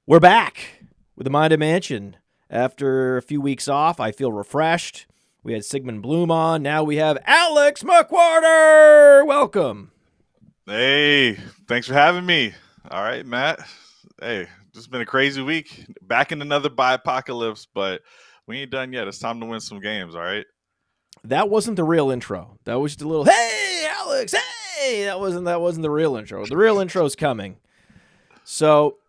We're back with the Minded Mansion. After a few weeks off, I feel refreshed. We had Sigmund Bloom on. Now we have Alex McQuirter. Welcome. Hey, thanks for having me. All right, Matt. Hey, just been a crazy week. Back in another apocalypse, but we ain't done yet. It's time to win some games, all right? That wasn't the real intro. That was just a little, hey, Alex, hey. That wasn't the real intro. The real intro is coming. So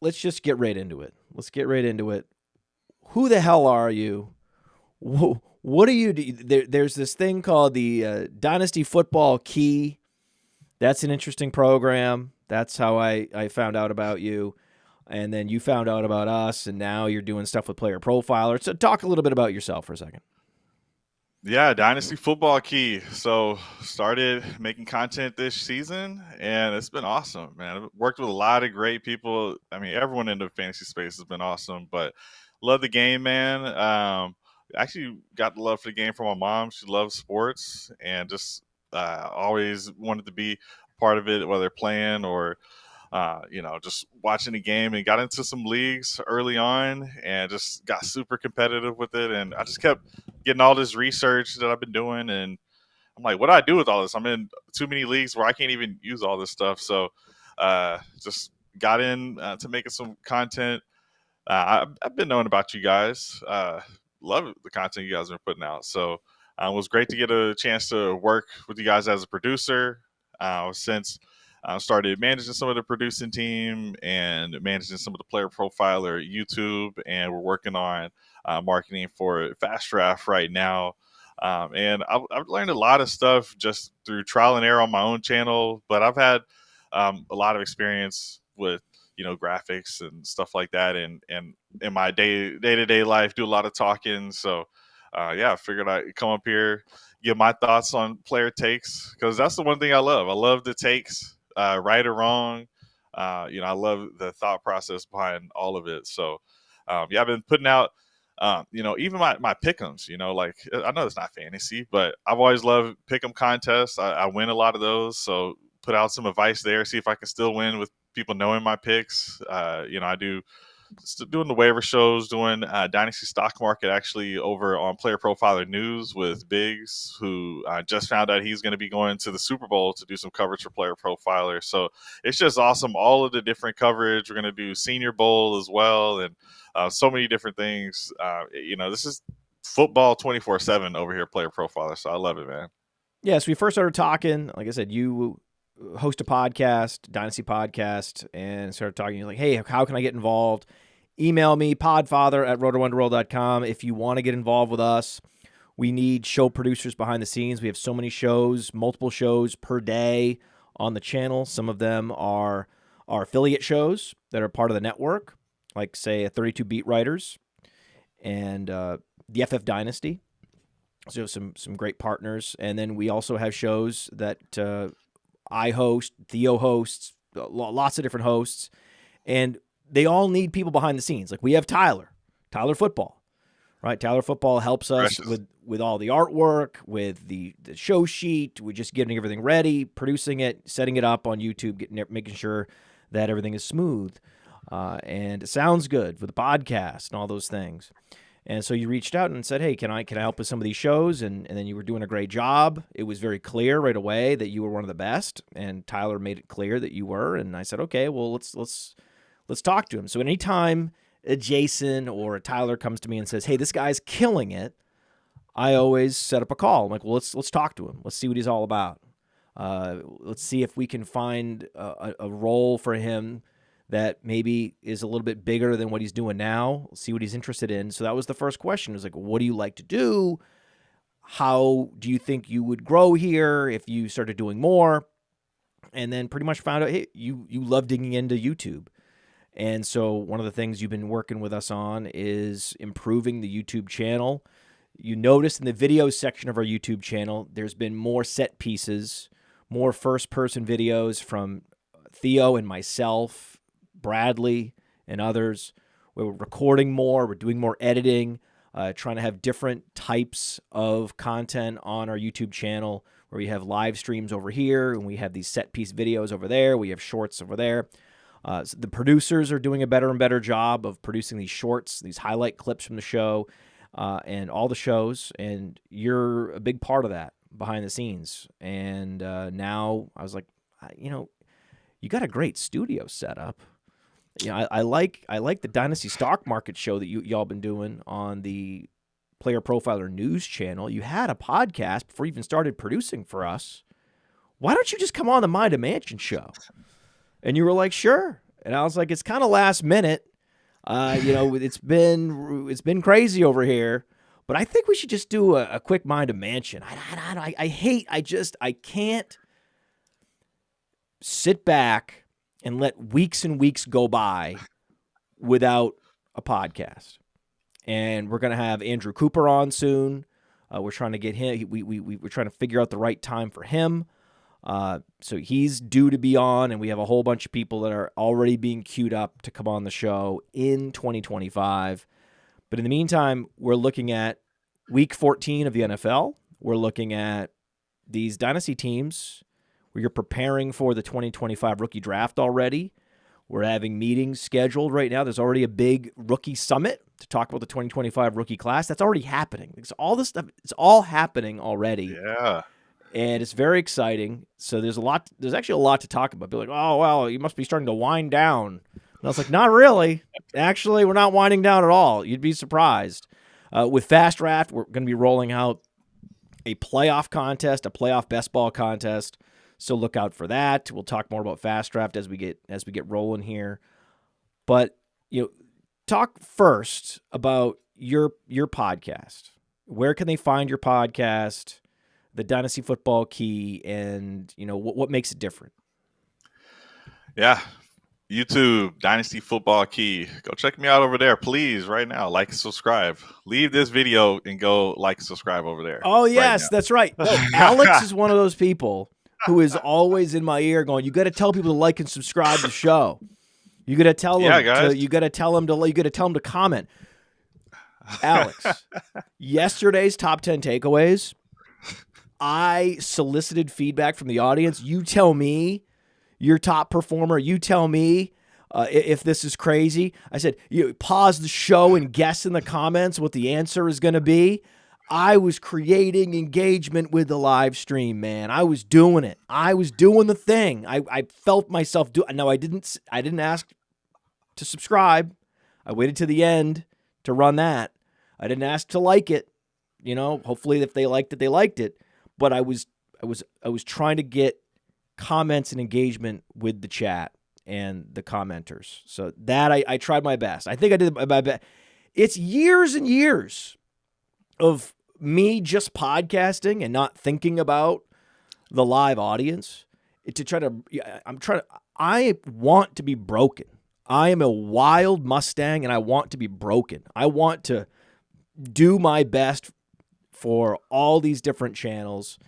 let's just get right into it. Who the hell are you? What do you do? There's this thing called the Dynasty Football Key. That's an interesting program. That's how I found out about you. And then you found out about us, and now you're doing stuff with Player Profiler. So talk a little bit about yourself for a second. Yeah, Dynasty Football Key. So started making content this season, and it's been awesome, man. I've worked with a lot of great people. I mean, everyone in the fantasy space has been awesome, but love the game, man. Actually got the love for the game from my mom. She loves sports and just always wanted to be part of it, whether playing or just watching the game, and got into some leagues early on and just got super competitive with it. And I just kept getting all this research that I've been doing. And I'm like, what do I do with all this? I'm in too many leagues where I can't even use all this stuff. So just got in to making some content. I've been knowing about you guys. Love the content you guys have been putting out. So it was great to get a chance to work with you guys as a producer since I started managing some of the producing team and managing some of the Player Profiler YouTube, and we're working on marketing for Fast Draft right now. And I've learned a lot of stuff just through trial and error on my own channel, but I've had a lot of experience with graphics and stuff like that, and in my day-to-day life do a lot of talking. So I figured I'd come up here, give my thoughts on player takes, because that's the one thing I love the takes, right or wrong. I love the thought process behind all of it. So I've been putting out even my pick'ems, like, I know it's not fantasy, but I've always loved pick'em contests. I win a lot of those, so put out some advice there, see if I can still win with people knowing my picks. I do doing the waiver shows, doing Dynasty Stock Market actually over on Player Profiler News with Biggs, who just found out he's going to be going to the Super Bowl to do some coverage for Player Profiler. So it's just awesome. All of the different coverage. We're going to do Senior Bowl as well, and so many different things. This is football 24/7 over here, Player Profiler. So I love it, man. Yeah, so we first started talking. Like I said, you host a podcast, Dynasty podcast, and started talking. You're like, hey, how can I get involved? Email me, podfather@rotorwonderworld.com. If you want to get involved with us, we need show producers behind the scenes. We have so many shows, multiple shows per day on the channel. Some of them are our affiliate shows that are part of the network, like, say, 32 Beat Writers and the FF Dynasty. So some great partners. And then we also have shows that I host, Theo hosts, lots of different hosts, and they all need people behind the scenes. Like, we have Tyler Football, right? Tyler Football helps us with all the artwork, with the show sheet. We're just getting everything ready, producing it, setting it up on YouTube, making sure that everything is smooth and it sounds good with the podcast and all those things. And so you reached out and said, hey, can I help with some of these shows? And then you were doing a great job. It was very clear right away that you were one of the best, and Tyler made it clear that you were. And I said, okay, well, let's talk to him. So anytime a Jason or a Tyler comes to me and says, hey, this guy's killing it, I always set up a call. I'm like, well, let's talk to him. Let's see what he's all about. Let's see if we can find a role for him that maybe is a little bit bigger than what he's doing now. See what he's interested in. So that was the first question. It was like, what do you like to do? How do you think you would grow here if you started doing more? And then pretty much found out, hey, you love digging into YouTube. And so one of the things you've been working with us on is improving the YouTube channel. You notice in the videos section of our YouTube channel, there's been more set pieces, more first-person videos from Theo and myself, Bradley and others. We're recording more. We're doing more editing, trying to have different types of content on our YouTube channel, where we have live streams over here and we have these set piece videos over there. We have shorts over there. So the producers are doing a better and better job of producing these shorts, these highlight clips from the show, and all the shows. And you're a big part of that behind the scenes. And now I was like, you got a great studio set up. I like the Dynasty Stock Market show that y'all been doing on the Player Profiler News channel. You had a podcast before you even started producing for us. Why don't you just come on the Mind a Mansion show? And you were like, sure. And I was like, it's kind of last minute. It's been crazy over here, but I think we should just do a quick Mind a Mansion. I can't sit back and let weeks and weeks go by without a podcast. And we're going to have Andrew Cooper on soon. We're trying to get him. We're trying to figure out the right time for him. So he's due to be on, and we have a whole bunch of people that are already being queued up to come on the show in 2025. But in the meantime, we're looking at week 14 of the NFL. We're looking at these dynasty teams where you're preparing for the 2025 rookie draft already. We're having meetings scheduled right now. There's already a big rookie summit to talk about the 2025 rookie class. That's already happening. Because all this stuff, it's all happening already. Yeah. And it's very exciting. So there's actually a lot to talk about. Be like, oh, well, you must be starting to wind down. And I was like, not really. Actually, we're not winding down at all. You'd be surprised. With Fast Draft, we're going to be rolling out a playoff contest, a playoff best ball contest. So look out for that. We'll talk more about Fast Draft as we get rolling here. But talk first about your podcast. Where can they find your podcast? The Dynasty Football Key, and what makes it different? Yeah, YouTube, Dynasty Football Key. Go check me out over there, please, right now. Like and subscribe. Leave this video and go like and subscribe over there. Oh, yes, that's right. No, Alex is one of those people who is always in my ear going, you got to tell people to like and subscribe to the show. You got to tell them. Guys. You got to tell them to comment. Alex, yesterday's top 10 takeaways. I solicited feedback from the audience. You tell me your top performer. You tell me if this is crazy. I said, pause the show and guess in the comments what the answer is going to be. I was creating engagement with the live stream, man. I was doing it. I was doing the thing. I felt myself do. No, I didn't ask to subscribe. I waited to the end to run that. I didn't ask to like it. Hopefully if they liked it, they liked it. But I was trying to get comments and engagement with the chat and the commenters. So that I tried my best. I think I did my best. It's years and years of me just podcasting and not thinking about the live audience I want to be broken. I am a wild Mustang and I want to be broken. I want to do my best for all these different channels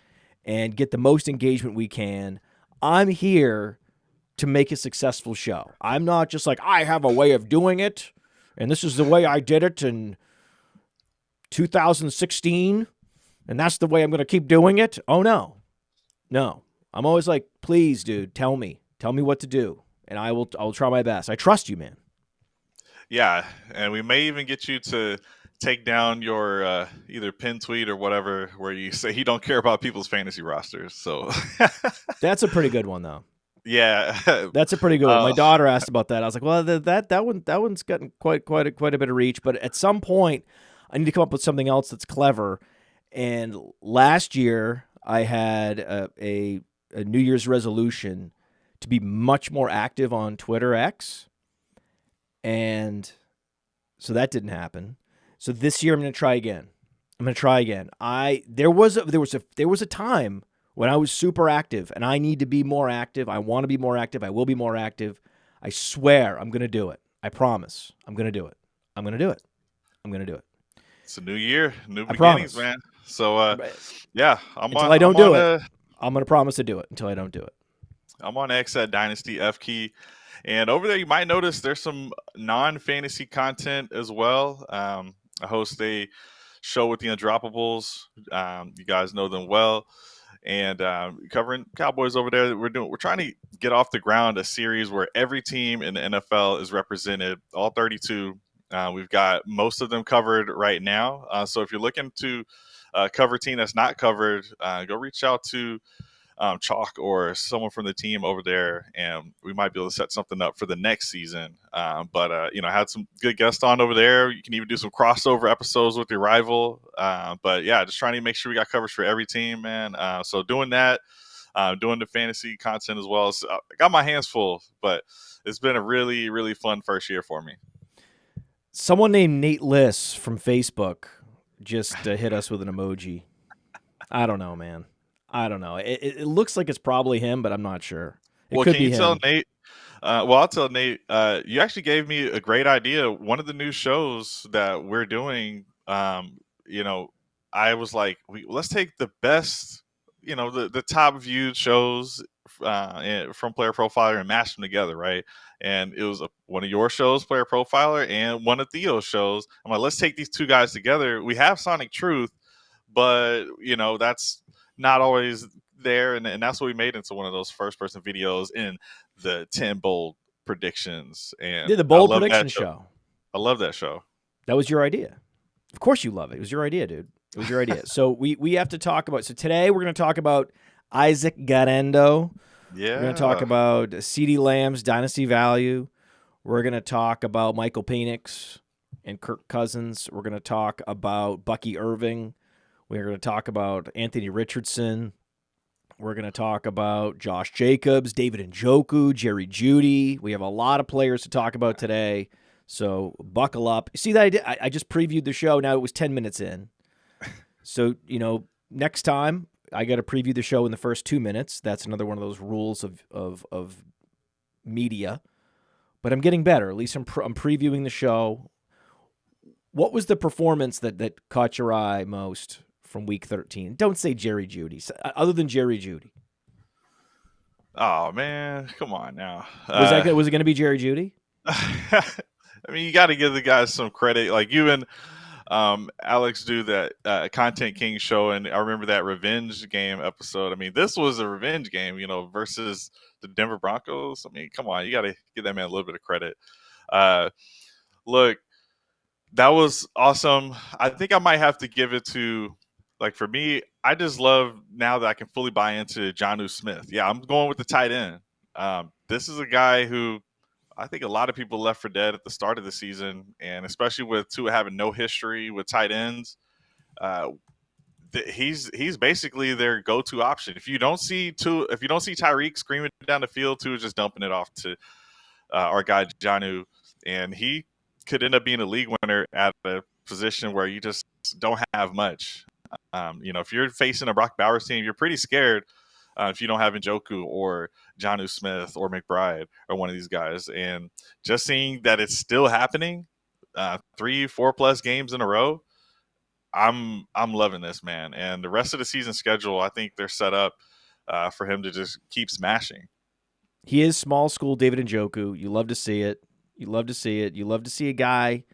and get the most engagement we can. I'm here to make a successful show. I'm not just like, I have a way of doing it, and this is the way I did it in 2016, and that's the way I'm going to keep doing it. Oh, no. No. I'm always like, please, dude, tell me what to do, and I'll try my best. I trust you, man. Yeah, and we may even get you to take down your either pin tweet or whatever where you say you don't care about people's fantasy rosters. So that's a pretty good one, though. Yeah, that's a pretty good one. My daughter asked about that. I was like, well, that one's gotten quite a bit of reach, but at some point, I need to come up with something else that's clever. And last year, I had a New Year's resolution to be much more active on Twitter X, and so that didn't happen. So this year I'm going to try again. There was a time when I was super active, and I need to be more active. I want to be more active. I will be more active. I swear I'm going to do it. I promise. I'm going to do it. I'm going to do it. I'm going to do it. It's a new year, new beginnings, man. So yeah, I'm going to promise to do it until I don't do it. I'm on X at Dynasty F Key. And over there, you might notice there's some non-fantasy content as well. I host a show with the Undroppables. You guys know them well. and covering Cowboys over there. We're trying to get off the ground a series where every team in the NFL is represented, all 32. We've got most of them covered right now. So if you're looking to cover a team that's not covered, go reach out to Chalk or someone from the team over there, and we might be able to set something up for the next season. But I had some good guests on over there. You can even do some crossover episodes with your rival. But yeah, just trying to make sure we got coverage for every team, man. So doing that, doing the fantasy content as well. So I got my hands full, but it's been a really, really fun first year for me. Someone named Nate Liss from Facebook just hit us with an emoji. I don't know, man. I don't know. It looks like it's probably him, but I'm not sure. It could be him. Tell Nate? I'll tell Nate. You actually gave me a great idea. One of the new shows that we're doing, I was like, let's take the best, the top viewed shows from Player Profiler and mash them together, right? And it was one of your shows, Player Profiler, and one of Theo's shows. I'm like, let's take these two guys together. We have Sonic Truth, but that's not always there, and that's what we made into one of those first-person videos in the 10 bold predictions. And the bold prediction show. I love that show. That was your idea. Of course you love it. It was your idea, dude. It was your idea. So we have to talk about. So today we're going to talk about Isaac Garendo. Yeah. We're going to talk about CeeDee Lamb's dynasty value. We're going to talk about Michael Penix and Kirk Cousins. We're going to talk about Bucky Irving. We're going to talk about Anthony Richardson. We're going to talk about Josh Jacobs, David Njoku, Jerry Jeudy. We have a lot of players to talk about today, so buckle up. See that I just previewed the show. Now it was 10 minutes in. So, next time I got to preview the show in the first 2 minutes. That's another one of those rules of media. But I'm getting better. At least I'm previewing the show. What was the performance that caught your eye most from Week 13? Don't say Jerry Jeudy. Other than Jerry Jeudy. Oh man, come on now. Was it going to be Jerry Jeudy? I mean, you got to give the guys some credit. Like you and Alex do that Content King show, and I remember that revenge game episode. I mean, this was a revenge game, versus the Denver Broncos. I mean, come on, you got to give that man a little bit of credit. Look, that was awesome. I think I might have to give it to. Like for me, I just love now that I can fully buy into Jonnu Smith. Yeah, I'm going with the tight end. This is a guy who I think a lot of people left for dead at the start of the season, and especially with Tua having no history with tight ends, he's basically their go-to option. If you don't see Tyreek screaming down the field, Tua is just dumping it off to our guy Jonnu, and he could end up being a league winner at a position where you just don't have much. If you're facing a Brock Bowers team, you're pretty scared if you don't have Njoku or Jonnu Smith or McBride or one of these guys. And just seeing that it's still happening 3-4+ games in a row, I'm loving this, man. And the rest of the season schedule, I think they're set up for him to just keep smashing. He is small school David Njoku. You love to see it. You love to see it. You love to see a guy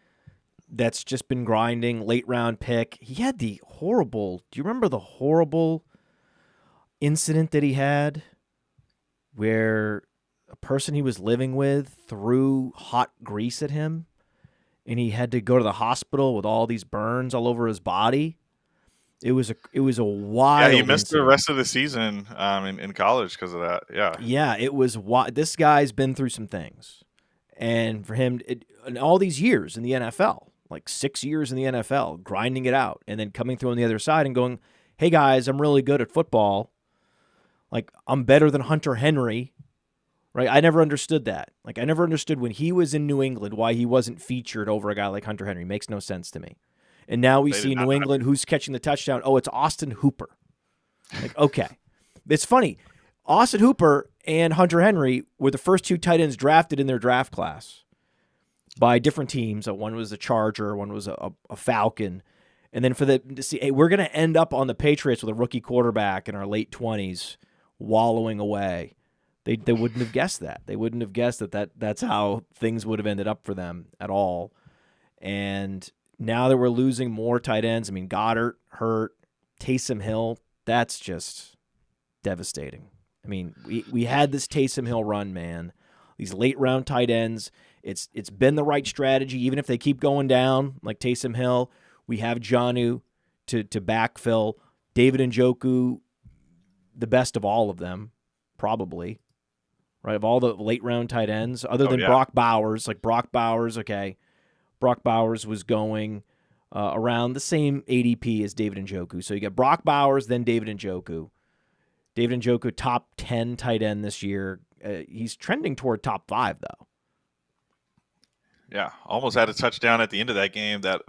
that's just been grinding, late round pick. He had do you remember the horrible incident that he had where a person he was living with threw hot grease at him and he had to go to the hospital with all these burns all over his body? It was a wild. Yeah, he missed incident. the rest of the season in college because of that. Yeah. Yeah, it was this guy's been through some things. And for him, in all these years in the NFL, like 6 years in the NFL, grinding it out, and then coming through on the other side and going, hey, guys, I'm really good at football. Like, I'm better than Hunter Henry, right? I never understood that. Like, I never understood when he was in New England why he wasn't featured over a guy like Hunter Henry. Makes no sense to me. And now we see New England, who's catching the touchdown. Oh, it's Austin Hooper. Like, okay. It's funny. Austin Hooper and Hunter Henry were the first two tight ends drafted in their draft class by different teams. One was a Charger, one was a Falcon. And then to see, hey, we're going to end up on the Patriots with a rookie quarterback in our late 20s wallowing away. They wouldn't have guessed that. They wouldn't have guessed that's how things would have ended up for them at all. And now that we're losing more tight ends, I mean, Goddard hurt, Taysom Hill, that's just devastating. I mean, we had this Taysom Hill run, man. These late-round tight ends, it's been the right strategy, even if they keep going down, like Taysom Hill. We have Jonnu to backfill. David Njoku, the best of all of them, probably. Right, of all the late-round tight ends, other than Brock Bowers. Like, Brock Bowers, okay. Brock Bowers was going around the same ADP as David Njoku. So you got Brock Bowers, then David Njoku. David Njoku, top 10 tight end this year. He's trending toward top 5, though. Yeah, almost had a touchdown at the end of that game. That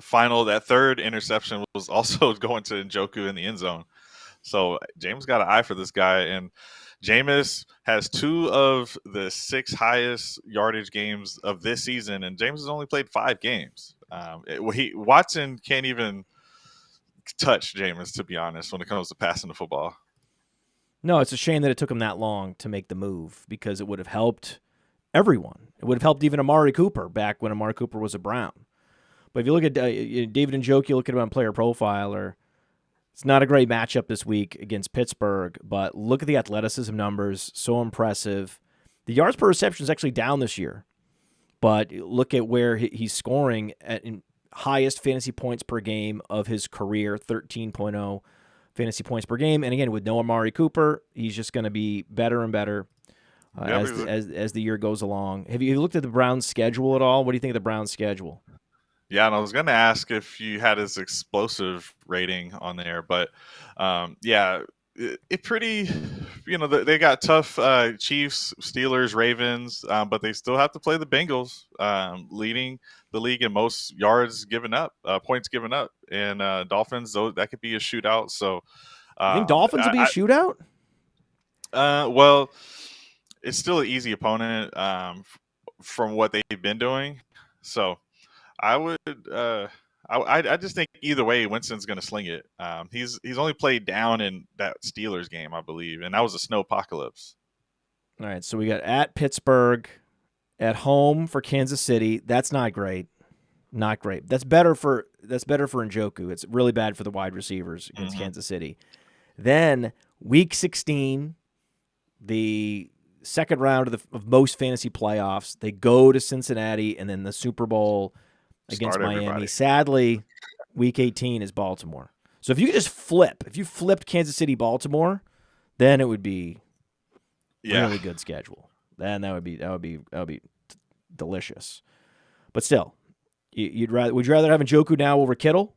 third interception was also going to Njoku in the end zone. So James got an eye for this guy, and Jameis has 2 of the 6 highest yardage games of this season, and James has only played 5 games. Watson can't even touch Jameis, to be honest, when it comes to passing the football. No, it's a shame that it took him that long to make the move, because it would have helped everyone. It would have helped even Amari Cooper back when Amari Cooper was a Brown. But if you look at David Njoku, you look at him on Player Profiler, it's not a great matchup this week against Pittsburgh, but look at the athleticism numbers, so impressive. The yards per reception is actually down this year, but look at where he's scoring at highest fantasy points per game of his career, 13.0 fantasy points per game. And again, with no Amari Cooper, he's just going to be better and better as the year goes along. Have you looked at the Browns' schedule at all? What do you think of the Browns' schedule? Yeah, and I was going to ask if you had his explosive rating on there, but it pretty, they got tough Chiefs, Steelers, Ravens, but they still have to play the Bengals, leading the league in most yards given up, points given up, and Dolphins, though that could be a shootout. So, you think Dolphins will be a shootout? Well, it's still an easy opponent from what they've been doing. So I would, I just think either way, Winston's going to sling it. He's only played down in that Steelers game, I believe, and that was a snow apocalypse. All right, so we got at Pittsburgh, at home for Kansas City. That's not great. Not great. That's better for Njoku. It's really bad for the wide receivers against Kansas City. Then Week 16, the second round of most fantasy playoffs. They go to Cincinnati, and then the Super Bowl against Miami. Everybody. Sadly, Week 18 is Baltimore. So if you could just flipped Kansas City, Baltimore, then it would be really good schedule. Then that would be delicious. But still, would you rather have Njoku now over Kittle?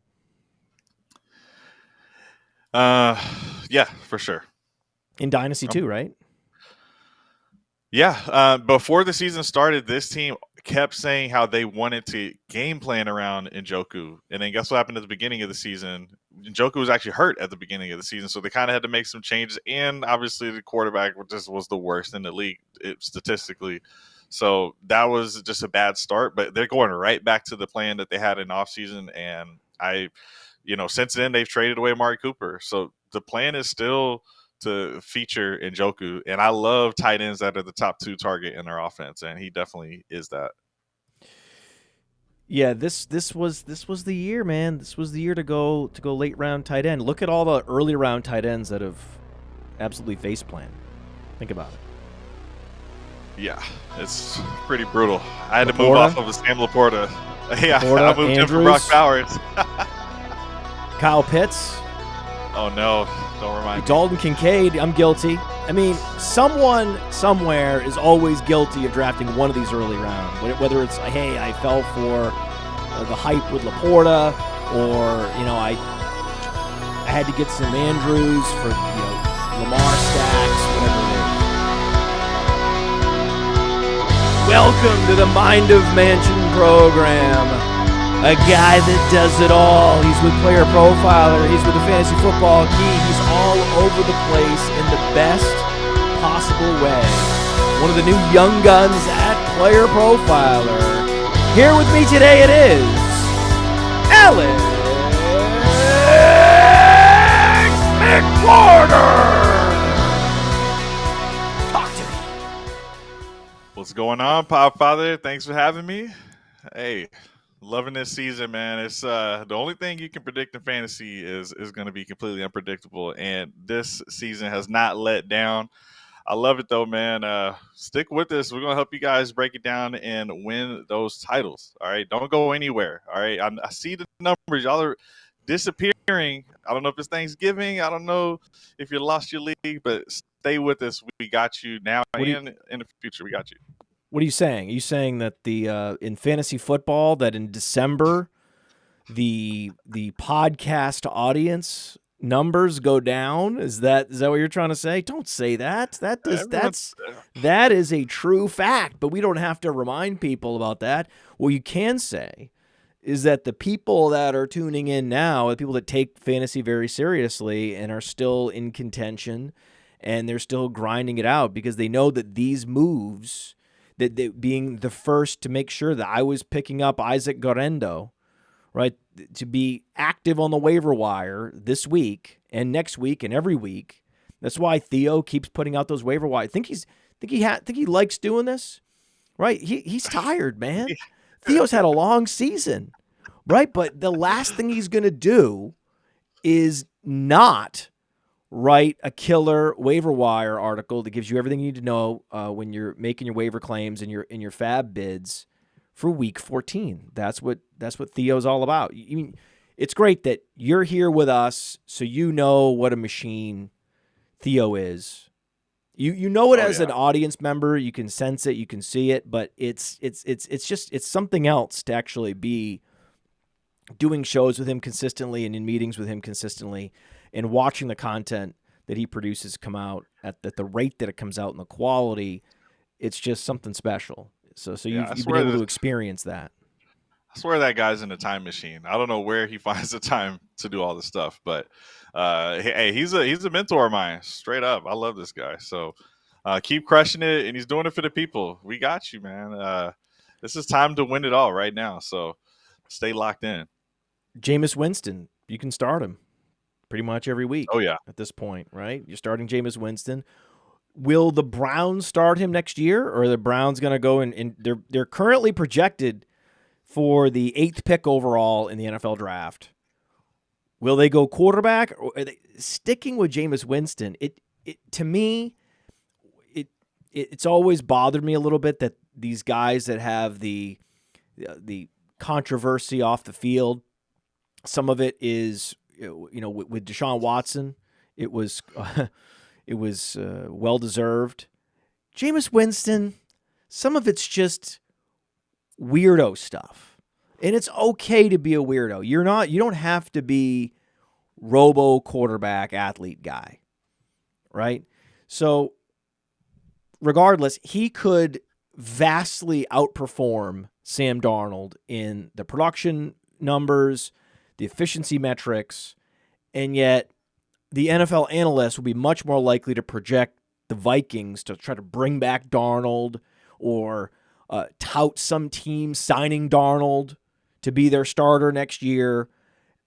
Yeah, for sure. In Dynasty too, right? Yeah. Before the season started, this team kept saying how they wanted to game plan around Njoku. And then guess what happened at the beginning of the season? Njoku was actually hurt at the beginning of the season, so they kind of had to make some changes. And obviously the quarterback just was the worst in the league statistically. So that was just a bad start. But they're going right back to the plan that they had in offseason. And since then they've traded away Amari Cooper. So the plan is still to feature Njoku, and I love tight ends that are the top 2 target in their offense, and he definitely is that. Yeah, this was the year, man. This was the year to go late round tight end. Look at all the early round tight ends that have absolutely faceplanted. Think about it. Yeah, it's pretty brutal. I had to move off of Sam Laporta. Yeah, I moved him for Brock Bowers. Kyle Pitts. Oh no, don't remind me. Dalton Kincaid, I'm guilty. I mean, someone somewhere is always guilty of drafting one of these early rounds. Whether it's, hey, I fell for the hype with Laporta, or I had to get some Andrews for Lamar stacks, whatever it is. Welcome to the Mind of Mansion program. A guy that does it all. He's with Player Profiler. He's with the Fantasy Football Key. He's all over the place in the best possible way. One of the new young guns at Player Profiler. Here with me today it is Alex McQuirter. Talk to me. What's going on, Podfather? Thanks for having me. Hey, Loving this season, man. It's the only thing you can predict in fantasy is going to be completely unpredictable, and this season has not let down. I love it though, man. Stick with us. We're gonna help you guys break it down and win those titles. All right, don't go anywhere. All right, I see the numbers. Y'all are disappearing. I don't know if it's Thanksgiving. I don't know if you lost your league, but stay with us. We got you now and in the future. We got you. What are you saying? Are you saying that the in fantasy football that in December the podcast audience numbers go down? Is that what you're trying to say? Don't say that. That is a true fact, but we don't have to remind people about that. What you can say is that the people that are tuning in now, the people that take fantasy very seriously and are still in contention and they're still grinding it out because they know that these moves, that they, being the first to make sure that I was picking up Isaac Garendo, right, to be active on the waiver wire this week and next week and every week. That's why Theo keeps putting out those waiver wire. I think he likes doing this, right? He's tired, man. Theo's had a long season, right? But the last thing he's going to do is not write a killer waiver wire article that gives you everything you need to know when you're making your waiver claims and your fab bids for week 14. That's what Theo's all about. I mean, it's great that you're here with us, so you know what a machine Theo is. You know it as an audience member. You can sense it, you can see it, but it's something else to actually be doing shows with him consistently and in meetings with him consistently and watching the content that he produces come out at the rate that it comes out and the quality. It's just something special. So you've been able to experience that. I swear that guy's in a time machine. I don't know where he finds the time to do all this stuff, but hey, he's a mentor of mine, straight up. I love this guy. So keep crushing it, and he's doing it for the people. We got you, man. This is time to win it all right now. So stay locked in. Jameis Winston, you can start him pretty much every week. Oh yeah, at this point, right? You're starting Jameis Winston. Will the Browns start him next year, or are the Browns going to go and they're currently projected for the 8th pick overall in the NFL draft? Will they go quarterback, or are they sticking with Jameis Winston? To me, it's always bothered me a little bit that these guys that have the controversy off the field, some of it is, with Deshaun Watson, it was well deserved. Jameis Winston, some of it's just weirdo stuff. And it's okay to be a weirdo. You don't have to be robo quarterback athlete guy. Right? So regardless, he could vastly outperform Sam Darnold in the production numbers, the efficiency metrics, and yet the NFL analysts will be much more likely to project the Vikings to try to bring back Darnold or tout some team signing Darnold to be their starter next year.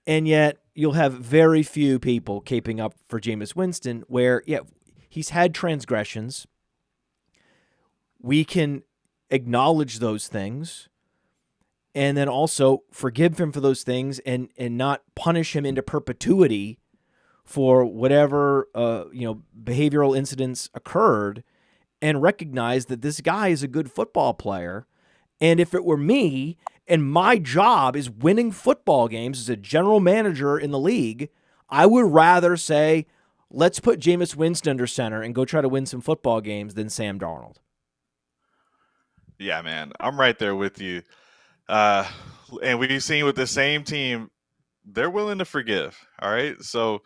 And yet you'll have very few people caping up for Jameis Winston where, he's had transgressions. We can acknowledge those things and then also forgive him for those things and not punish him into perpetuity for whatever behavioral incidents occurred, and recognize that this guy is a good football player. And if it were me and my job is winning football games as a general manager in the league, I would rather say, let's put Jameis Winston under center and go try to win some football games than Sam Darnold. Yeah, man, I'm right there with you. And we've seen with the same team, they're willing to forgive. All right. So,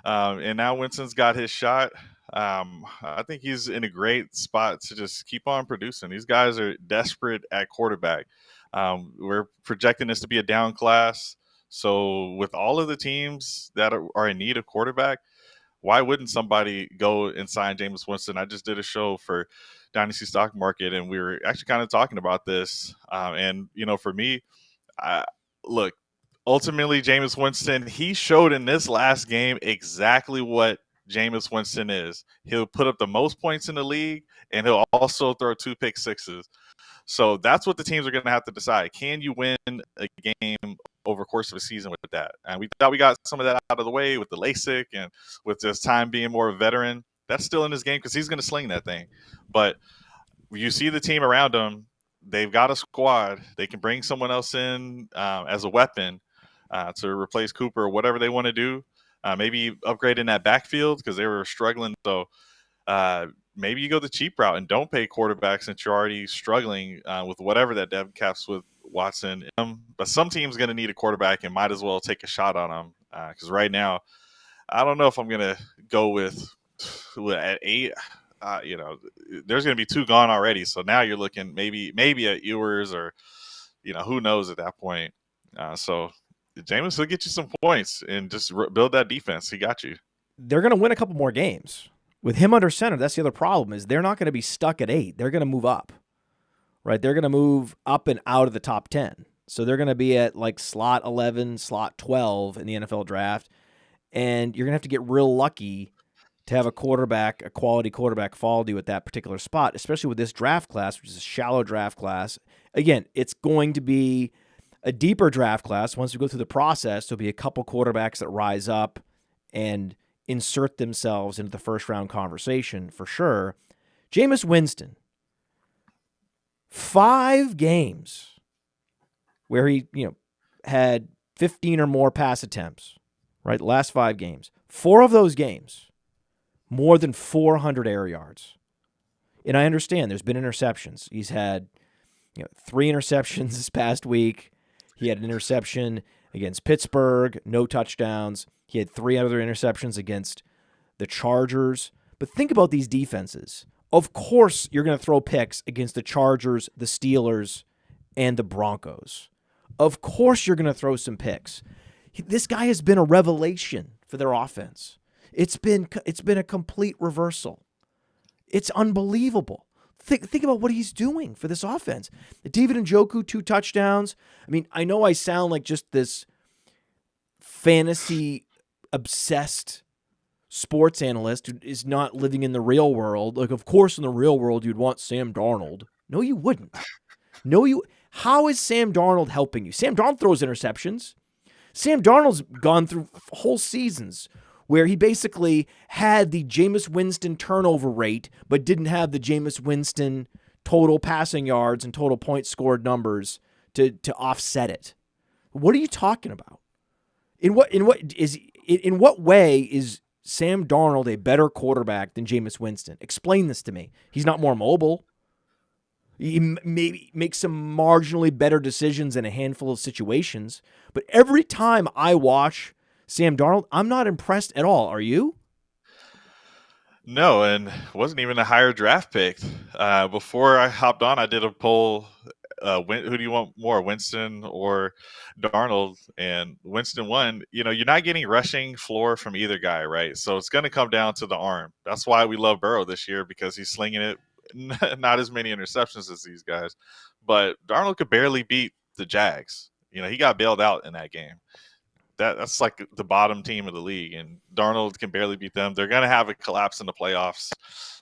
and now Winston's got his shot. I think he's in a great spot to just keep on producing. These guys are desperate at quarterback. We're projecting this to be a down class. So with all of the teams that are in need of quarterback, why wouldn't somebody go and sign Jameis Winston? I just did a show for Dynasty Stock Market, and we were actually kind of talking about this. And, for me, look, ultimately, Jameis Winston, he showed in this last game exactly what Jameis Winston is. He'll put up the most points in the league, and he'll also throw 2 pick sixes. So that's what the teams are going to have to decide. Can you win a game over the course of a season with that? And we thought we got some of that out of the way with the LASIK and with just time being more a veteran. That's still in his game because he's going to sling that thing. But you see the team around him, they've got a squad. They can bring someone else in as a weapon to replace Cooper or whatever they want to do. Maybe upgrade in that backfield because they were struggling. So maybe you go the cheap route and don't pay quarterbacks since you're already struggling with whatever that dev caps with Watson. But some team's going to need a quarterback and might as well take a shot on them because right now, I don't know if I'm going to go with at 8. There's going to be 2 gone already. So now you're looking maybe at Ewers or, who knows at that point. So Jameis will get you some points and just build that defense. He got you. They're going to win a couple more games. With him under center, that's the other problem, is they're not going to be stuck at 8. They're going to move up, right? They're going to move up and out of the top 10. So they're going to be at like slot 11, slot 12 in the NFL draft. And you're going to have to get real lucky to have a quality quarterback fall to you at that particular spot, especially with this draft class, which is a shallow draft class. Again, it's going to be a deeper draft class. Once we go through the process, there'll be a couple quarterbacks that rise up and insert themselves into the first-round conversation for sure. Jameis Winston, 5 games where he, had 15 or more pass attempts, right? The last 5 games. 4 of those games, more than 400 air yards. And I understand there's been interceptions. He's had 3 interceptions this past week. He had an interception against Pittsburgh, no touchdowns. He had 3 other interceptions against the Chargers. But think about these defenses. Of course, you're going to throw picks against the Chargers, the Steelers, and the Broncos. Of course, you're going to throw some picks. This guy has been a revelation for their offense. It's been a complete reversal. It's unbelievable. Think about what he's doing for this offense. David Njoku, 2 touchdowns. I mean, I know I sound like just this fantasy-obsessed sports analyst who is not living in the real world. Like, of course, in the real world, you'd want Sam Darnold. No, you wouldn't. How is Sam Darnold helping you? Sam Darnold throws interceptions. Sam Darnold's gone through whole seasons where he basically had the Jameis Winston turnover rate, but didn't have the Jameis Winston total passing yards and total points scored numbers to offset it. What are you talking about? In what way is Sam Darnold a better quarterback than Jameis Winston? Explain this to me. He's not more mobile. He maybe makes some marginally better decisions in a handful of situations. But every time I watch Sam Darnold, I'm not impressed at all. Are you? No, and wasn't even a higher draft pick. Before I hopped on, I did a poll. Who do you want more, Winston or Darnold? And Winston won. You're not getting rushing floor from either guy, right? So it's going to come down to the arm. That's why we love Burrow this year, because he's slinging it. Not as many interceptions as these guys. But Darnold could barely beat the Jags. He got bailed out in that game. That's like the bottom team of the league, and Darnold can barely beat them. They're going to have a collapse in the playoffs.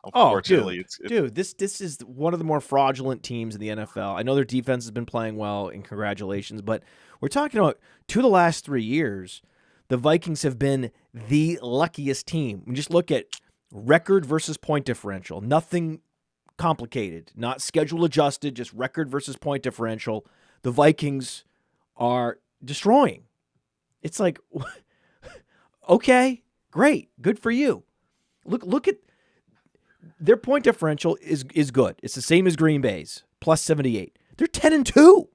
Unfortunately, this is one of the more fraudulent teams in the NFL. I know their defense has been playing well, and congratulations, but we're talking about 2 of the last 3 years, the Vikings have been the luckiest team. We just look at record versus point differential. Nothing complicated, not schedule adjusted, just record versus point differential. The Vikings are destroying. It's like, okay, great, good for you. Look at their point differential is good. It's the same as Green Bay's, plus 78. They're 10-2.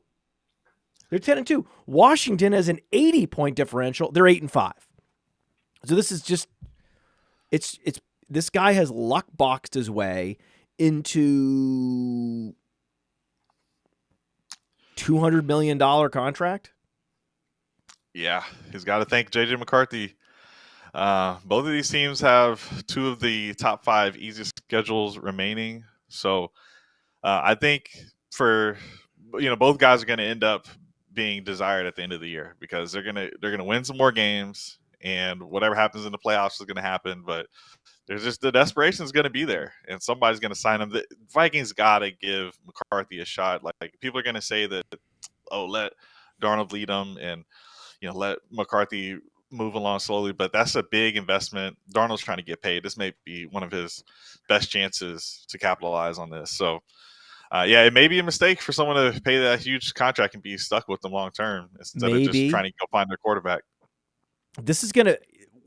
They're 10-2. Washington has an 80 point differential. They're 8-5. So this is just it's this guy has luck boxed his way into $200 million contract. Yeah, he's got to thank JJ McCarthy. Both of these teams have 2 of the top 5 easiest schedules remaining. So I think for both guys are going to end up being desired at the end of the year because they're gonna win some more games and whatever happens in the playoffs is going to happen. But there's just the desperation is going to be there, and somebody's going to sign him. The Vikings got to give McCarthy a shot. Like people are going to say that, oh, let Darnold lead them, and let McCarthy move along slowly. But that's a big investment. Darnold's trying to get paid. This may be one of his best chances to capitalize on this. So, it may be a mistake for someone to pay that huge contract and be stuck with them long term instead of just trying to go find their quarterback. This is gonna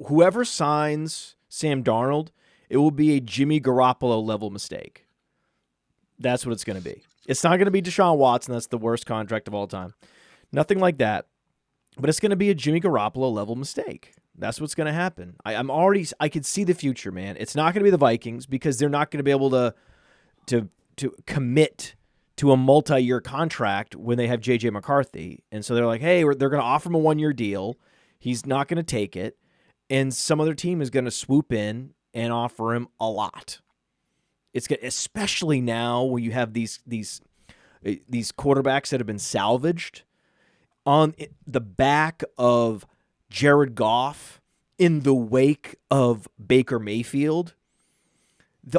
whoever signs Sam Darnold, it will be a Jimmy Garoppolo level mistake. That's what it's going to be. It's not going to be Deshaun Watson. That's the worst contract of all time. Nothing like that. But it's going to be a Jimmy Garoppolo level mistake. That's what's going to happen. I could see the future, man. It's not going to be the Vikings because they're not going to be able to commit to a multi-year contract when they have J.J. McCarthy. And so they're like, hey, they're going to offer him a 1-year deal. He's not going to take it. And some other team is going to swoop in and offer him a lot. It's good, especially now when you have these quarterbacks that have been salvaged on the back of Jared Goff in the wake of Baker Mayfield.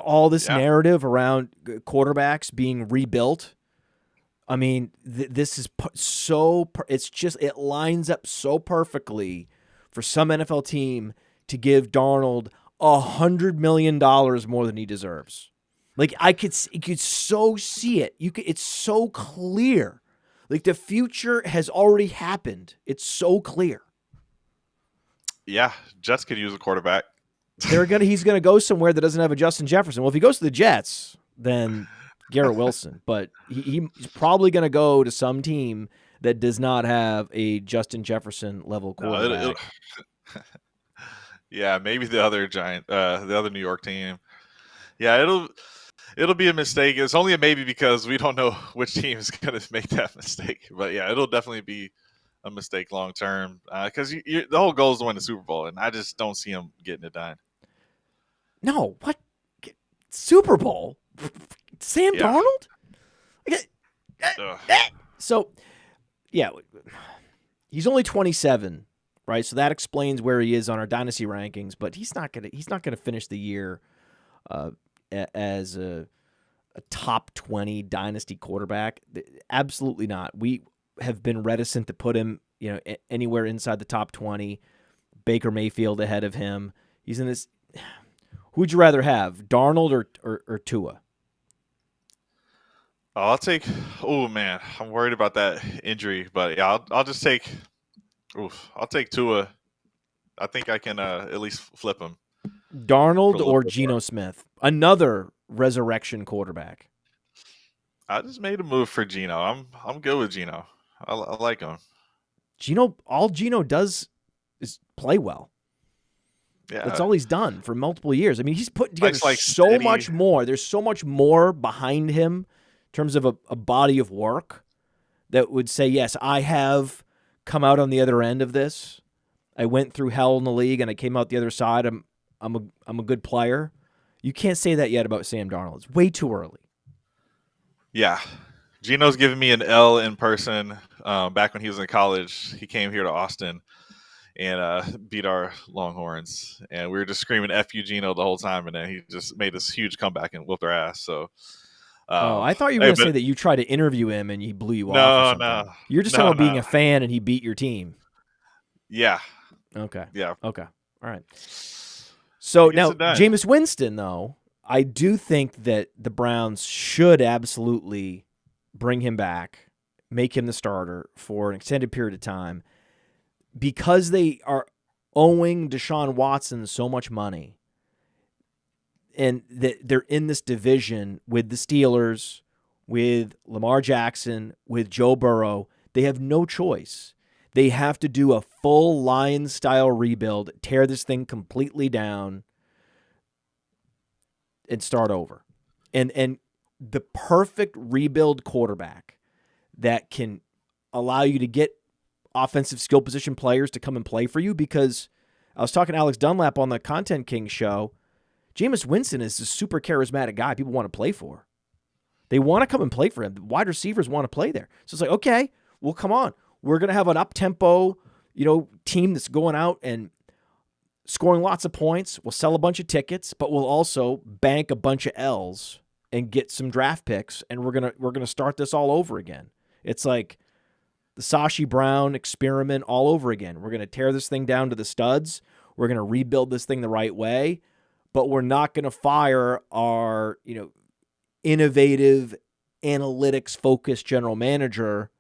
All this narrative around quarterbacks being rebuilt. I mean, this is it lines up so perfectly for some NFL team to give Darnold $100 million more than he deserves. Like you could so see it. It's so clear. Like the future has already happened. It's so clear. Yeah, Jets could use a quarterback. He's gonna go somewhere that doesn't have a Justin Jefferson. Well, if he goes to the Jets, then Garrett Wilson. But he's probably gonna go to some team that does not have a Justin Jefferson level quarterback. Yeah, maybe the other the other New York team. Yeah, it'll be a mistake. It's only a maybe because we don't know which team is going to make that mistake. But yeah, it'll definitely be a mistake long term because the whole goal is to win the Super Bowl, and I just don't see him getting it done. No, what Super Bowl? Sam Darnold? So, yeah, he's only 27, right? So that explains where he is on our dynasty rankings. But he's not gonna finish the year as a top 20 dynasty quarterback. Absolutely not. We have been reticent to put him, anywhere inside the top 20. Baker Mayfield ahead of him. He's in this. Who would you rather have, Darnold or Tua? I'll take. Oh man, I'm worried about that injury, but yeah, I'll just take. I'll take Tua. I think I can at least flip him. Darnold or Geno Smith, another resurrection quarterback. I just made a move for Geno. I'm good with Geno. I like him. All Geno does is play well. Yeah, that's all he's done for multiple years. I mean, he's put together so much more. There's so much more behind him in terms of a body of work that would say, yes, I have come out on the other end of this. I went through hell in the league and I came out the other side. I'm a good player. You can't say that yet about Sam Darnold. It's way too early. Yeah. Geno's giving me an L in person. Back when he was in college, he came here to Austin and beat our Longhorns. And we were just screaming F you, Geno, the whole time. And then he just made this huge comeback and whooped our ass. So, I thought you were going to say that you tried to interview him and he blew you off. No. You're just talking about being a fan and he beat your team. Yeah. Okay. Yeah. Okay. All right. So now, Jameis Winston, though, I do think that the Browns should absolutely bring him back, make him the starter for an extended period of time, because they are owing Deshaun Watson so much money, and that they're in this division with the Steelers, with Lamar Jackson, with Joe Burrow. They have no choice. They have to do a full Lions-style rebuild, tear this thing completely down, and start over. And the perfect rebuild quarterback that can allow you to get offensive skill position players to come and play for you, because I was talking to Alex Dunlap on the Content King show. Jameis Winston is a super charismatic guy people want to play for. They want to come and play for him. The wide receivers want to play there. So it's like, okay, well, come on. We're going to have an up-tempo, team that's going out and scoring lots of points. We'll sell a bunch of tickets, but we'll also bank a bunch of L's and get some draft picks, and we're gonna start this all over again. It's like the Sashi Brown experiment all over again. We're gonna tear this thing down to the studs. We're gonna rebuild this thing the right way, but we're not gonna fire our innovative, analytics-focused general manager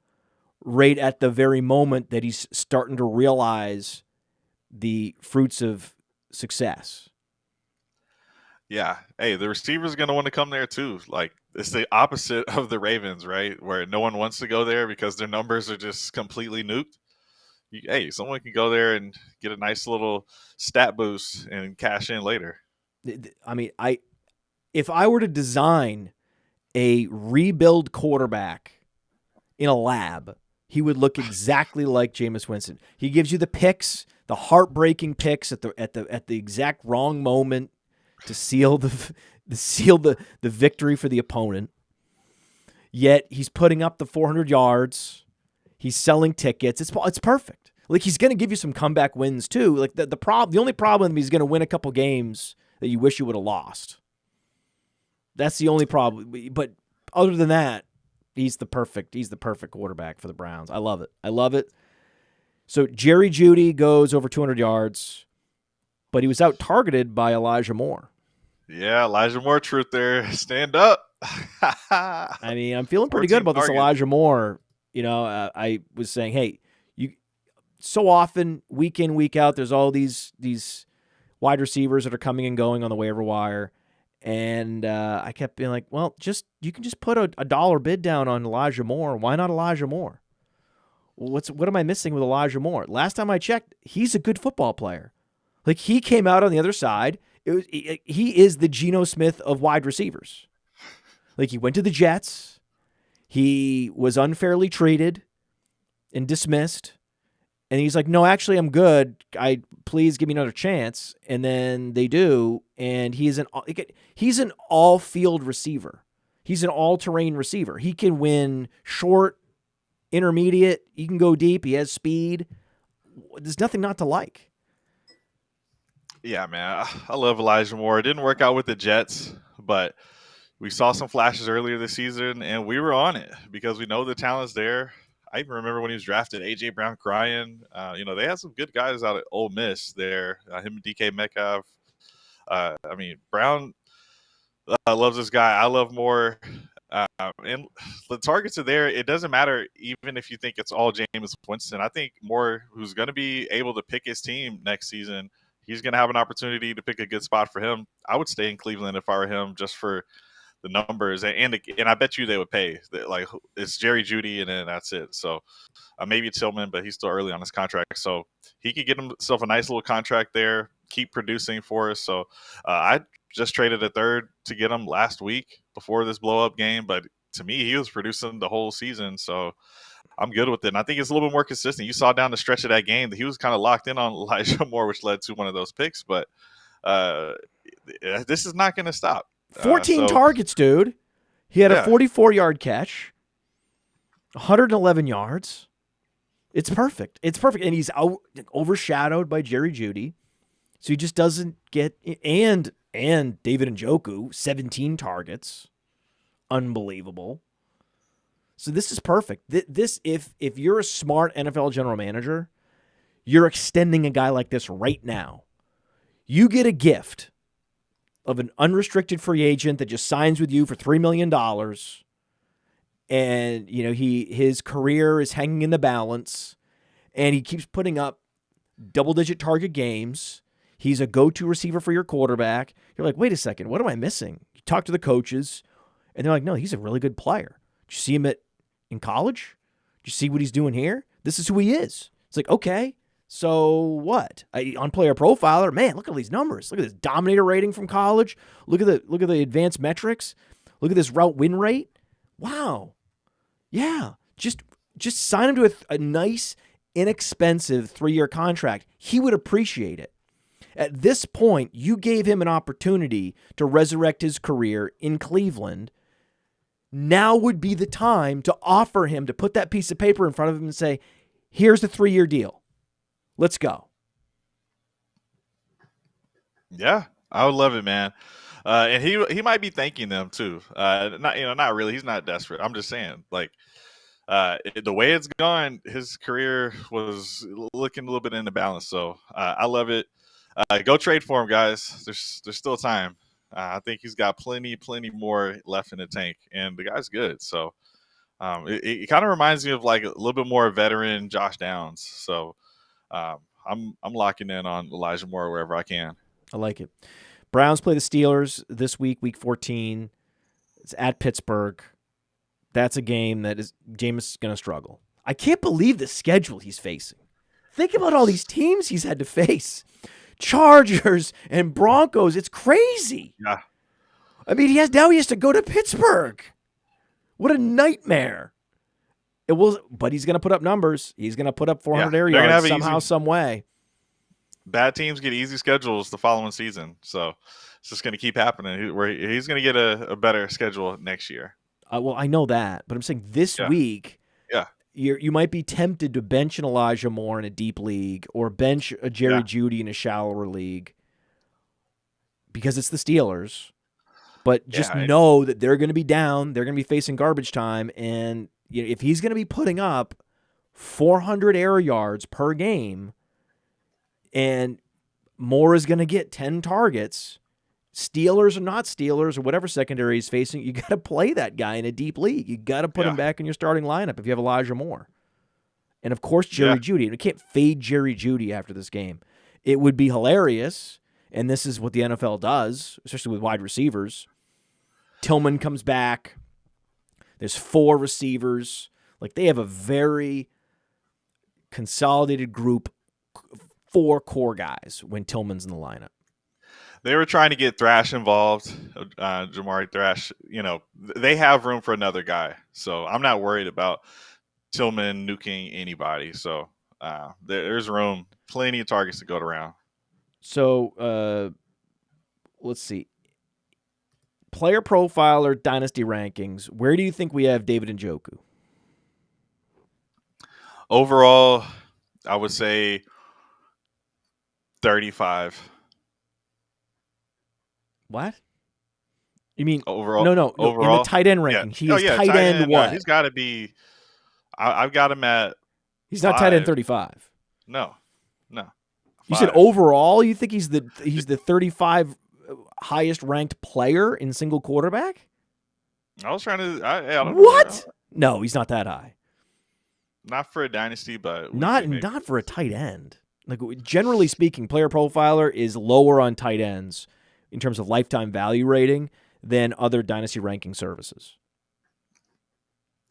right at the very moment that he's starting to realize the fruits of success. Yeah. Hey, the receiver's going to want to come there too. Like, it's the opposite of the Ravens, right? Where no one wants to go there because their numbers are just completely nuked. Hey, someone can go there and get a nice little stat boost and cash in later. I mean, if I were to design a rebuild quarterback in a lab, he would look exactly like Jameis Winston. He gives you the picks, the heartbreaking picks at the exact wrong moment to seal the victory for the opponent. Yet he's putting up the 400 yards. He's selling tickets. It's perfect. Like, he's going to give you some comeback wins too. Like, the only problem is he's going to win a couple games that you wish you would have lost. That's the only problem. But other than that, he's the perfect quarterback for the Browns. I love it. So Jerry Jeudy goes over 200 yards, but he was out targeted by Elijah Moore. Yeah, Elijah Moore truth there. Stand up. I mean, I'm feeling pretty good about this Elijah Moore. I was saying, hey, so often, week in, week out, there's all these wide receivers that are coming and going on the waiver wire. And I kept being like, well, you can just put a dollar bid down on Elijah Moore. Why not Elijah Moore? What am I missing with Elijah Moore? Last time I checked, he's a good football player. Like, he came out on the other side. He is the Geno Smith of wide receivers. Like, he went to the Jets. He was unfairly treated and dismissed. And he's like, no, actually, I'm good. Please give me another chance. And then they do. And he's an all-field receiver. He's an all-terrain receiver. He can win short, intermediate. He can go deep. He has speed. There's nothing not to like. Yeah, man. I love Elijah Moore. It didn't work out with the Jets, but we saw some flashes earlier this season, and we were on it because we know the talent's there. I even remember when he was drafted, A.J. Brown crying. They had some good guys out at Ole Miss there. Him and DK Metcalf. Brown loves this guy. I love Moore. And the targets are there. It doesn't matter even if you think it's all Jameis Winston. I think Moore, who's going to be able to pick his team next season, he's going to have an opportunity to pick a good spot for him. I would stay in Cleveland if I were him, just for the numbers, and I bet you they would pay. Like, it's Jerry Jeudy, and then that's it. So maybe Tillman, but he's still early on his contract, so he could get himself a nice little contract there, keep producing for us. So I just traded a third to get him last week before this blow up game, but to me, he was producing the whole season, so I'm good with it. And I think it's a little bit more consistent. You saw down the stretch of that game that he was kind of locked in on Elijah Moore, which led to one of those picks. But this is not going to stop. 14 targets, dude. He had a 44-yard catch, 111 yards. It's perfect. And he's overshadowed by Jerry Jeudy. So he just doesn't get – and David Njoku, 17 targets. Unbelievable. So this is perfect. This, if you're a smart NFL general manager, you're extending a guy like this right now. You get a gift of an unrestricted free agent that just signs with you for $3 million, and his career is hanging in the balance, and he keeps putting up double-digit target games. He's a go-to receiver for your quarterback. You're like, wait a second, what am I missing? You talk to the coaches, and they're like, no, he's a really good player. Did you see him in college? Did you see what he's doing here? This is who he is. It's like, okay, so what? On Player Profiler, man, look at these numbers. Look at this dominator rating from college. Look at the advanced metrics. Look at this route win rate. Wow. Yeah. Just sign him to a nice, inexpensive 3-year contract. He would appreciate it. At this point, you gave him an opportunity to resurrect his career in Cleveland. Now would be the time to offer him, to put that piece of paper in front of him and say, here's the 3-year deal. Let's go. Yeah, I would love it, man. And he might be thanking them too. Not really. He's not desperate. I'm just saying, like, the way it's gone, his career was looking a little bit in the balance. So I love it. Go trade for him, guys. There's still time. I think he's got plenty more left in the tank, and the guy's good. So it kind of reminds me of like a little bit more veteran Josh Downs. So I'm locking in on Elijah Moore wherever I can. I like it. Browns play the Steelers this week, week 14. It's at Pittsburgh. That's a game that Jameis is going to struggle. I can't believe the schedule he's facing. Think about all these teams he's had to face. Chargers and Broncos. It's crazy. Yeah. I mean, he has to go to Pittsburgh. What a nightmare. But he's going to put up numbers. He's going to put up 400 air yards somehow, some way. Bad teams get easy schedules the following season. So it's just going to keep happening. He's going to get a better schedule next year. Well, I know that, but I'm saying this week, you might be tempted to bench an Elijah Moore in a deep league or bench a Jerry Jeudy in a shallower league because it's the Steelers. But just know that they're going to be down. They're going to be facing garbage time. And if he's going to be putting up 400 air yards per game and Moore is going to get 10 targets, Steelers or not Steelers or whatever secondary he's facing, you got to play that guy in a deep league. You got to put him back in your starting lineup if you have Elijah Moore. And, of course, Jerry Jeudy. And you can't fade Jerry Jeudy after this game. It would be hilarious, and this is what the NFL does, especially with wide receivers. Tillman comes back. There's 4 receivers. Like, they have a very consolidated group, 4 core guys when Tillman's in the lineup. They were trying to get Thrash involved, Jamari Thrash. They have room for another guy. So I'm not worried about Tillman nuking anybody. So there's room, plenty of targets to go around. So let's see. Player profiler, dynasty rankings. Where do you think we have David Njoku? Overall, I would say 35. What? You mean overall? No. Overall, in the tight end ranking, he is tight end what? He's got to be. I've got him at. He's not tight end 35. No. You said overall, you think he's the 35 highest ranked player in single quarterback? I was trying to. I don't what? No, he's not that high. Not for a dynasty, but not for a tight end. Like, generally speaking, Player Profiler is lower on tight ends in terms of lifetime value rating than other dynasty ranking services.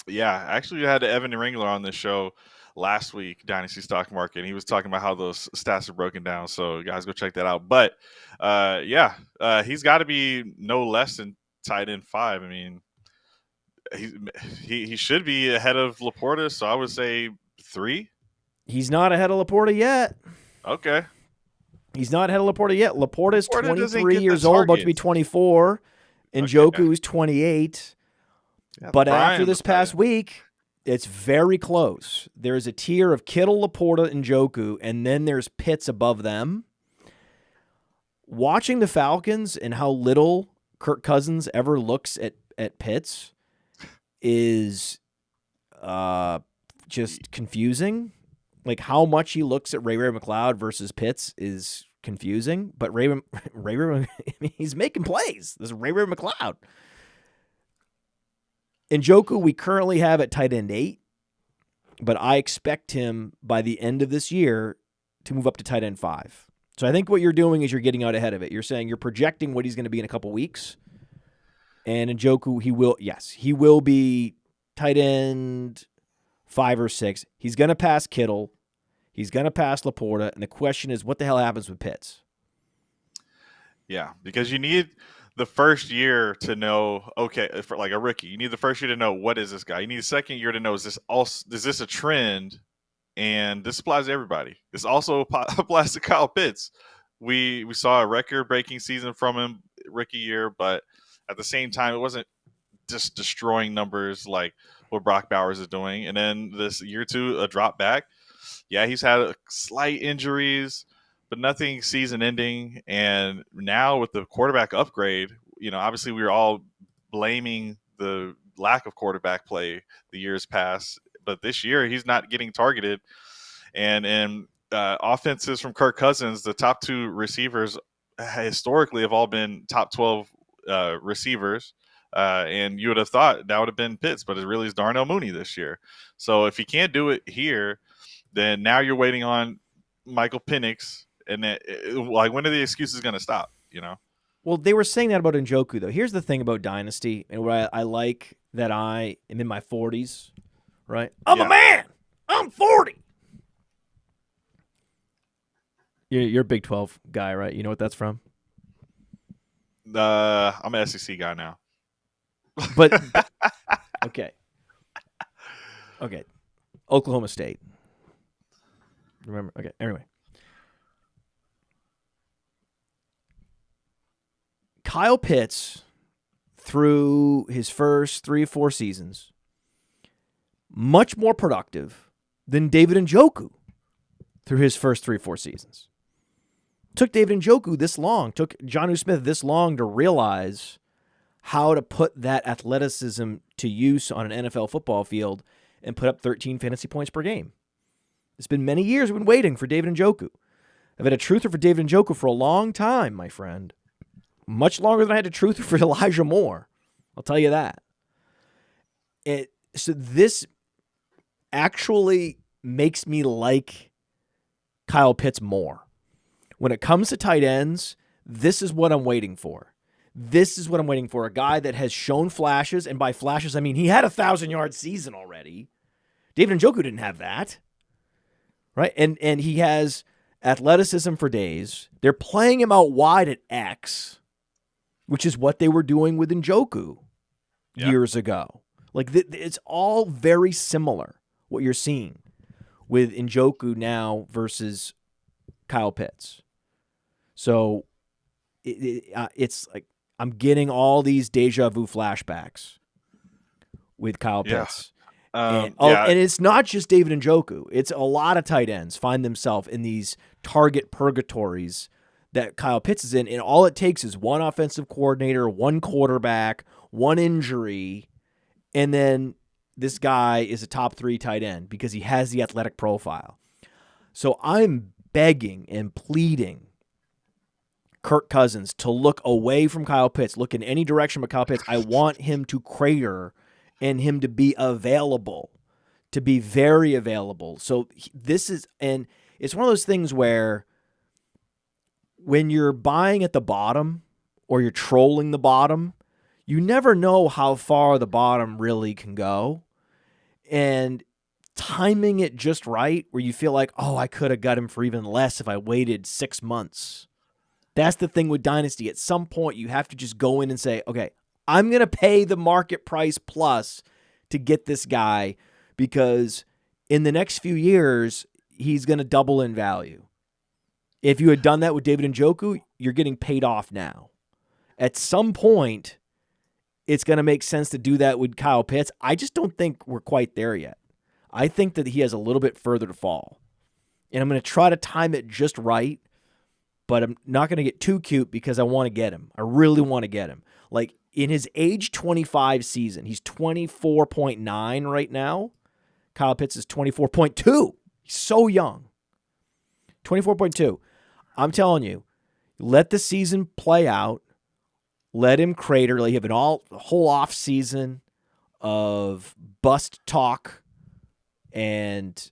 Yeah, actually, we had Evan Ringler on this show last week, Dynasty Stock Market, and he was talking about how those stats are broken down. So, guys, go check that out. But, he's got to be no less than tight end 5. I mean, he should be ahead of Laporta, so I would say 3. He's not ahead of Laporta yet. Okay. He's not ahead of Laporta yet. Laporta is 23 years old, about to be 24. Njoku is 28. Yeah, but after this past week, it's very close. There's a tier of Kittle, Laporta, and Njoku, and then there's Pitts above them. Watching the Falcons and how little Kirk Cousins ever looks at Pitts is just confusing. Like, how much he looks at Ray McLeod versus Pitts is confusing. But Ray, he's making plays. This is Ray McLeod. Njoku, we currently have at tight end 8, but I expect him by the end of this year to move up to tight end 5. So I think what you're doing is you're getting out ahead of it. You're saying you're projecting what he's going to be in a couple weeks. And Njoku, he will be tight end 5 or 6. He's going to pass Kittle. He's going to pass Laporta. And the question is, what the hell happens with Pitts? Yeah, because you need the first year to know, okay, for like a rookie, you need the first year to know, what is this guy? You need the second year to know, is this a trend? And this applies to everybody. This also applies to Kyle Pitts. We saw a record-breaking season from him rookie year, but at the same time, it wasn't just destroying numbers like what Brock Bowers is doing. And then this year 2, a drop back. Yeah, he's had slight injuries, but nothing season ending. And now with the quarterback upgrade, obviously we were all blaming the lack of quarterback play the years past, but this year he's not getting targeted. And offenses from Kirk Cousins, the top 2 receivers historically have all been top 12 receivers. And you would have thought that would have been Pitts, but it really is Darnell Mooney this year. So if he can't do it here, then now you're waiting on Michael Penix. And then, when are the excuses going to stop, Well, they were saying that about Njoku, though. Here's the thing about Dynasty, and what I like that I am in my 40s, right? I'm a man! I'm 40! You're a Big 12 guy, right? You know what that's from? I'm an SEC guy now. But okay. Oklahoma State. Remember? Okay. Anyway, Kyle Pitts, through his first 3 or 4 seasons, much more productive than David Njoku through his first 3 or 4 seasons. Took David Njoku this long, took Jonnu Smith this long to realize how to put that athleticism to use on an NFL football field and put up 13 fantasy points per game. It's been many years we've been waiting for David Njoku. I've had a truther for David Njoku for a long time, my friend. Much longer than I had a truther for Elijah Moore. I'll tell you that. So this actually makes me like Kyle Pitts more. When it comes to tight ends, this is what I'm waiting for. This is what I'm waiting for. A guy that has shown flashes, and by flashes, I mean he had a 1,000-yard season already. David Njoku didn't have that. Right? And he has athleticism for days. They're playing him out wide at X, which is what they were doing with Njoku years ago. Like, it's all very similar, what you're seeing with Njoku now versus Kyle Pitts. So it's like I'm getting all these deja vu flashbacks with Kyle Pitts. And it's not just David Njoku. It's a lot of tight ends find themselves in these target purgatories that Kyle Pitts is in, and all it takes is one offensive coordinator, one quarterback, one injury, and then this guy is a top 3 tight end because he has the athletic profile. So I'm begging and pleading Kirk Cousins to look away from Kyle Pitts, look in any direction but Kyle Pitts. I want him to crater and him to be available, to be very available. So this is, and it's one of those things where when you're buying at the bottom or you're trolling the bottom, you never know how far the bottom really can go. And timing it just right where you feel like, oh, I could have got him for even less if I waited 6 months. That's the thing with Dynasty. At some point, you have to just go in and say, okay, I'm going to pay the market price plus to get this guy because in the next few years, he's going to double in value. If you had done that with David Njoku, you're getting paid off now. At some point, it's going to make sense to do that with Kyle Pitts. I just don't think we're quite there yet. I think that he has a little bit further to fall. And I'm going to try to time it just right, but I'm not going to get too cute because I want to get him. I really want to get him. Like, in his age 25 season, he's 24.9 right now. Kyle Pitts is 24.2. He's so young. 24.2. I'm telling you, let the season play out. Let him crater. Like, you have a whole off season of bust talk and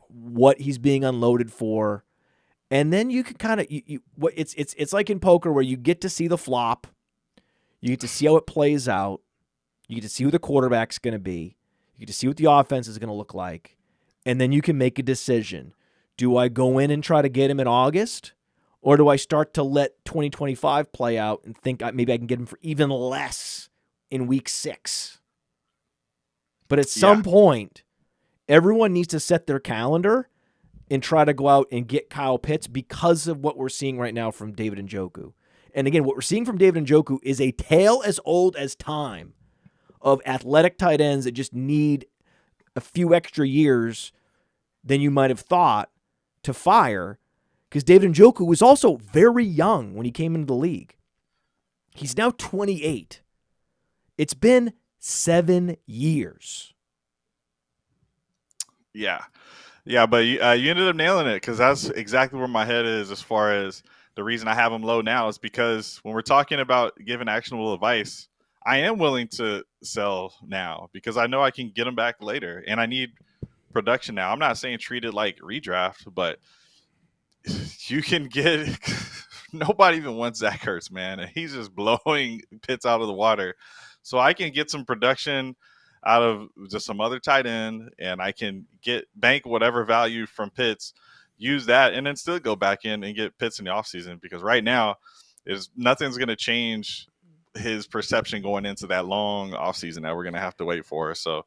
what he's being unloaded for. And then you can kind of it's like in poker where you get to see the flop, you get to see how it plays out, you get to see who the quarterback's going to be, you get to see what the offense is going to look like, and then you can make a decision. Do I go in and try to get him in August, or do I start to let 2025 play out and think maybe I can get him for even less in week 6? But at some point, everyone needs to set their calendar and try to go out and get Kyle Pitts because of what we're seeing right now from David Njoku. And again, what we're seeing from David Njoku is a tale as old as time of athletic tight ends that just need a few extra years than you might have thought to fire because David Njoku was also very young when he came into the league. He's now 28. It's been 7 years. Yeah. Yeah, but you ended up nailing it, because that's exactly where my head is as far as the reason I have him low now is because when we're talking about giving actionable advice, I am willing to sell now because I know I can get him back later, and I need production now. I'm not saying treat it like redraft, but you can get nobody even wants Zach Ertz, man, and he's just blowing Pitts out of the water. So I can get some production out of just some other tight end, and I can get bank whatever value from Pitts, use that, and then still go back in and get Pitts in the offseason, because right now nothing's going to change his perception going into that long offseason that we're going to have to wait for. So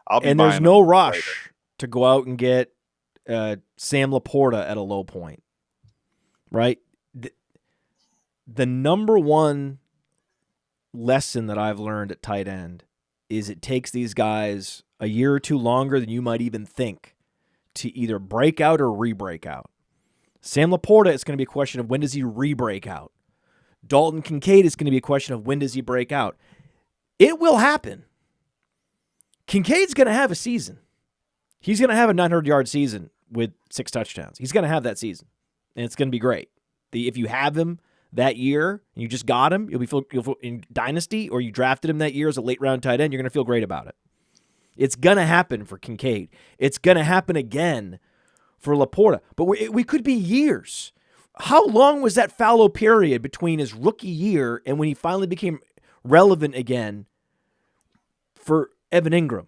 I'll be and buying there's no later. rush to go out and get Sam Laporta at a low point, right? The number one lesson that I've learned at tight end is it takes these guys a year or two longer than you might even think to either break out or re-break out. Sam Laporta, it's going to be a question of when does he re-break out. Dalton Kincaid is going to be a question of when does he break out. It will happen. Kincaid's going to have a season. He's going to have a 900-yard season with 6 touchdowns. He's going to have that season, and it's going to be great. If you have him that year and you just got him, you'll feel in Dynasty, or you drafted him that year as a late-round tight end, you're going to feel great about it. It's going to happen for Kincaid. It's going to happen again for Laporta. But we could be years. How long was that fallow period between his rookie year and when he finally became relevant again for Evan Ingram?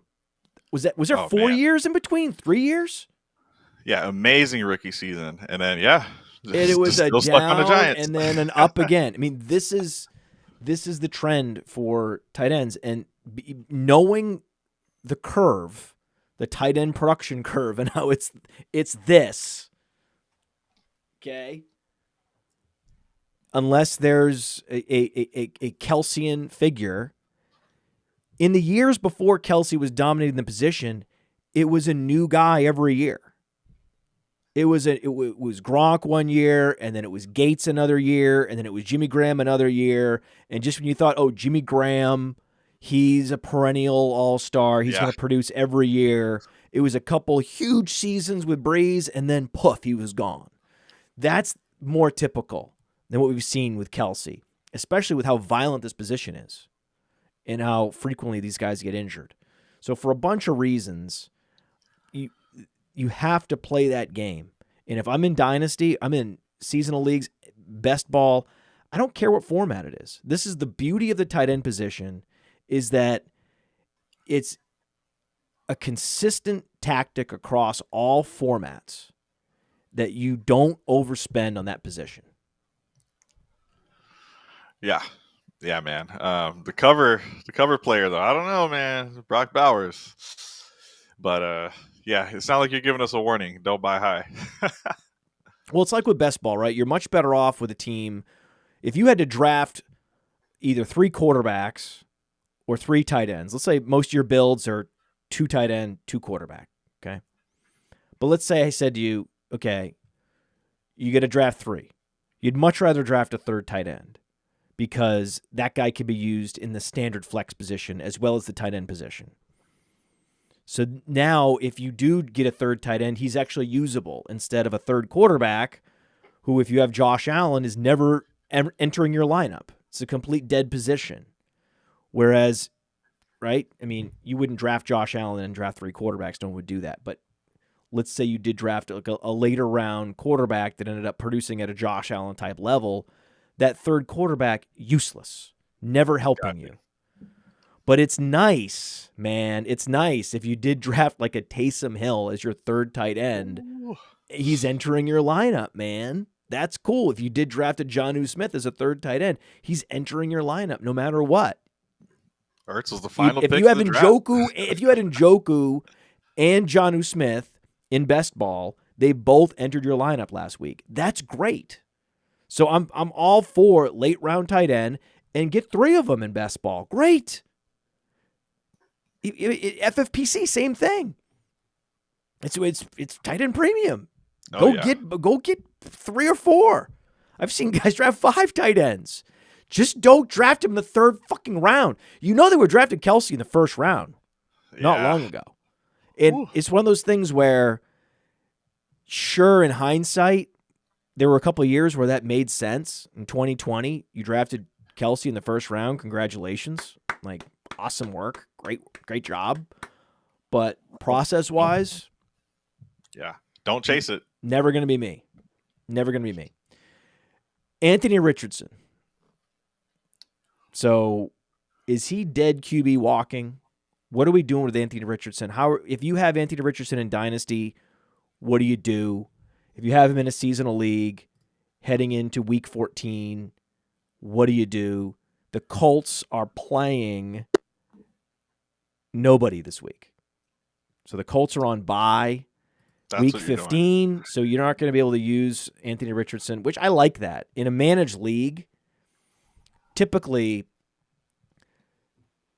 Was there 4 years in between? 3 years? Yeah, amazing rookie season. And then, it was a down and then an up again. I mean, this is the trend for tight ends. And knowing the curve, the tight end production curve, and how it's this, okay? Unless there's a Kelcean figure. In the years before Kelce was dominating the position, it was a new guy every year. It was Gronk one year, and then it was Gates another year, and then it was Jimmy Graham another year. And just when you thought, oh, Jimmy Graham, he's a perennial all-star, he's going to produce every year, it was a couple huge seasons with Breeze, and then poof, he was gone. That's more typical than what we've seen with Kelce, especially with how violent this position is and how frequently these guys get injured. So for a bunch of reasons, you have to play that game. And if I'm in Dynasty, I'm in seasonal leagues, best ball, I don't care what format it is. This is the beauty of the tight end position, is that it's a consistent tactic across all formats, that you don't overspend on that position. Yeah, man. The cover player, though, I don't know, man. Brock Bowers. But, it sounds like you're giving us a warning. Don't buy high. Well, it's like with best ball, right? You're much better off with a team. If you had to draft either 3 quarterbacks or 3 tight ends, let's say most of your builds are 2 tight end, 2 quarterback, okay? But let's say I said to you, okay, you get to draft 3. You'd much rather draft a 3rd tight end because that guy could be used in the standard flex position as well as the tight end position. So now if you do get a 3rd tight end, he's actually usable instead of a 3rd quarterback who, if you have Josh Allen, is never entering your lineup. It's a complete dead position. Whereas, right, I mean, you wouldn't draft Josh Allen and draft 3 quarterbacks. No one would do that. But let's say you did draft like a later round quarterback that ended up producing at a Josh Allen type level. That 3rd quarterback, useless, never helping you. But it's nice, man. It's nice if you did draft like a Taysom Hill as your 3rd tight end. Ooh. He's entering your lineup, man. That's cool. If you did draft a Jonnu Smith as a 3rd tight end, he's entering your lineup no matter what. Ertz was the final pick. If you had Njoku and Jonnu Smith in best ball, they both entered your lineup last week. That's great. So I'm all for late round tight end and get 3 of them in best ball. Great. FFPC, same thing. It's tight end premium. Go get 3 or 4. I've seen guys draft 5 tight ends. Just don't draft him in the 3rd fucking round. You know they were drafting Kelsey in the 1st round not long ago. And it's one of those things where, sure, in hindsight, there were a couple of years where that made sense. In 2020, you drafted Kelsey in the 1st round. Congratulations. Like, awesome work. Great job. But process-wise, don't chase it. Never going to be me. Never going to be me. Anthony Richardson. So, is he dead QB walking? What are we doing with Anthony Richardson? If you have Anthony Richardson in Dynasty, what do you do? If you have him in a seasonal league heading into week 14, what do you do? The Colts are playing nobody this week. So the Colts are on bye week 15, so you're not going to be able to use Anthony Richardson, which I like that. In a managed league, typically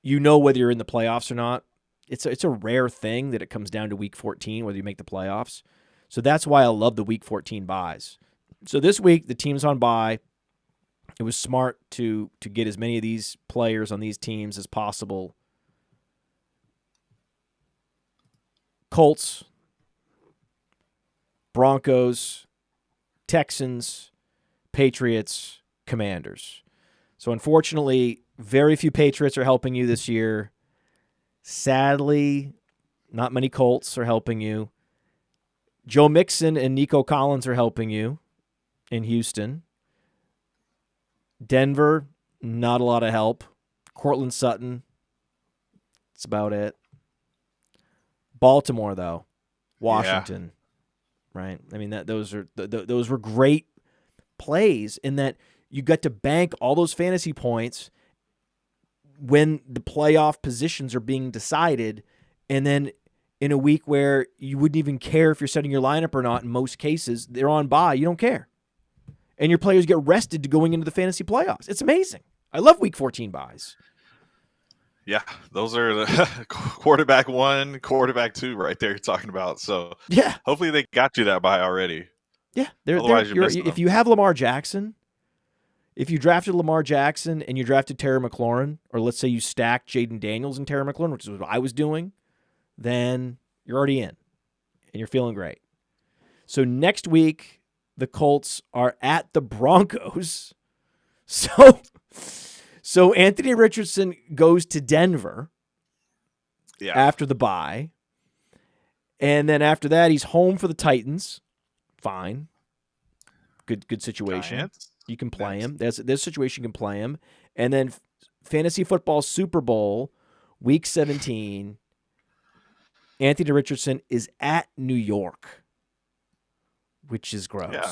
you know whether you're in the playoffs or not. It's a rare thing that it comes down to week 14, whether you make the playoffs. So that's why I love the week 14 buys. So this week, the team's on bye. It was smart to get as many of these players on these teams as possible. Colts, Broncos, Texans, Patriots, Commanders. So unfortunately, very few Patriots are helping you this year. Sadly, not many Colts are helping you. Joe Mixon and Nico Collins are helping you in Houston. Denver, not a lot of help. Cortland Sutton, that's about it. Baltimore, though, Washington, right? I mean, those were great plays in that you got to bank all those fantasy points when the playoff positions are being decided, and then in a week where you wouldn't even care if you're setting your lineup or not, in most cases, they're on bye, you don't care. And your players get rested to going into the fantasy playoffs. It's amazing. I love week 14 buys. Yeah, those are the quarterback 1, quarterback 2 right there you're talking about. So hopefully they got you that bye already. Yeah. Otherwise if you have Lamar Jackson, if you drafted Lamar Jackson and you drafted Terry McLaurin, or let's say you stacked Jaden Daniels and Terry McLaurin, which is what I was doing, then you're already in and you're feeling great. So next week, the Colts are at the Broncos. So Anthony Richardson goes to Denver after the bye. And then after that, he's home for the Titans. Fine. Good situation. Giants. You can play him. This situation you can play him. And then Fantasy Football Super Bowl, Week 17, Anthony Richardson is at New York, which is gross. Yeah.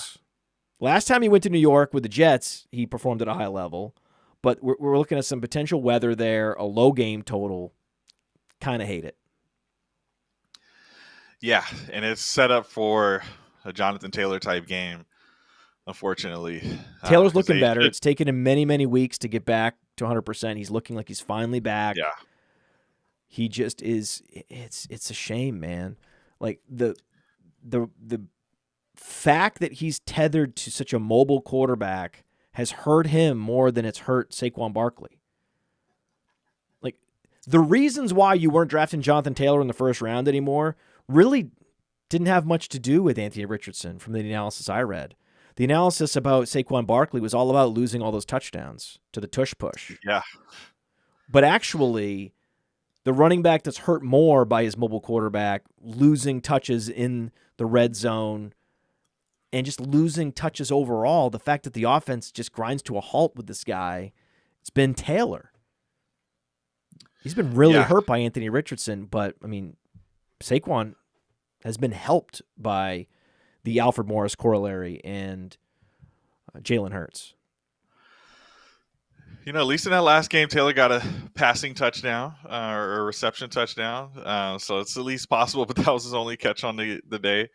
Last time he went to New York with the Jets, he performed at a high level. But we're looking at some potential weather there, a low game total. Kind of hate it. Yeah, and it's set up for a Jonathan Taylor type game, unfortunately. Taylor's looking better. It's taken him many, many weeks to get back to 100%. He's looking like he's finally back. Yeah. He just is. It's a shame, man. Like the fact that he's tethered to such a mobile quarterback has hurt him more than it's hurt Saquon Barkley. Like, the reasons why you weren't drafting Jonathan Taylor in the 1st round anymore really didn't have much to do with Anthony Richardson from the analysis I read. The analysis about Saquon Barkley was all about losing all those touchdowns to the tush push. Yeah. But actually, the running back that's hurt more by his mobile quarterback, losing touches in the red zone, and just losing touches overall, the fact that the offense just grinds to a halt with this guy, it's been Taylor. He's been really hurt by Anthony Richardson, but, I mean, Saquon has been helped by the Alfred Morris corollary and Jalen Hurts. You know, at least in that last game, Taylor got a passing touchdown or a reception touchdown. So it's at least possible, but that was his only catch on the day.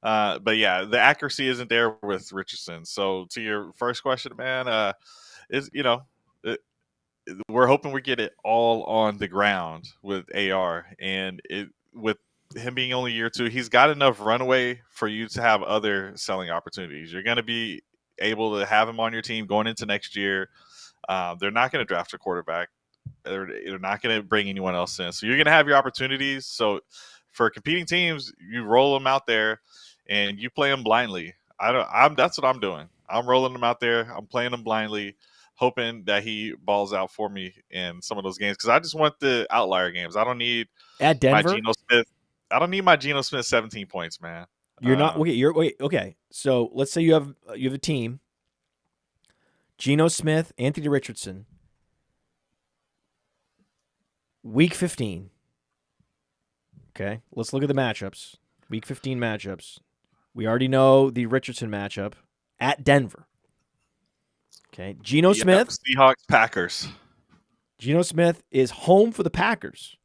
But yeah, the accuracy isn't there with Richardson. So to your first question, man, we're hoping we get it all on the ground with AR, and with him being only year 2, he's got enough runway for you to have other selling opportunities. You're going to be able to have him on your team going into next year. They're not going to draft a quarterback. They're not going to bring anyone else in. So you're going to have your opportunities. So for competing teams, you roll them out there and you play them blindly. That's what I'm doing. I'm rolling them out there. I'm playing them blindly, hoping that he balls out for me in some of those games. Because I just want the outlier games. I don't need at Denver. My Geno Smith. I don't need my Geno Smith 17 points, man. You're not okay. Okay. So let's say you have a team. Geno Smith, Anthony Richardson. Week 15. Okay, let's look at the matchups. Week 15 matchups. We already know the Richardson matchup at Denver. Okay, Geno Smith. Seahawks, Packers. Geno Smith is home for the Packers.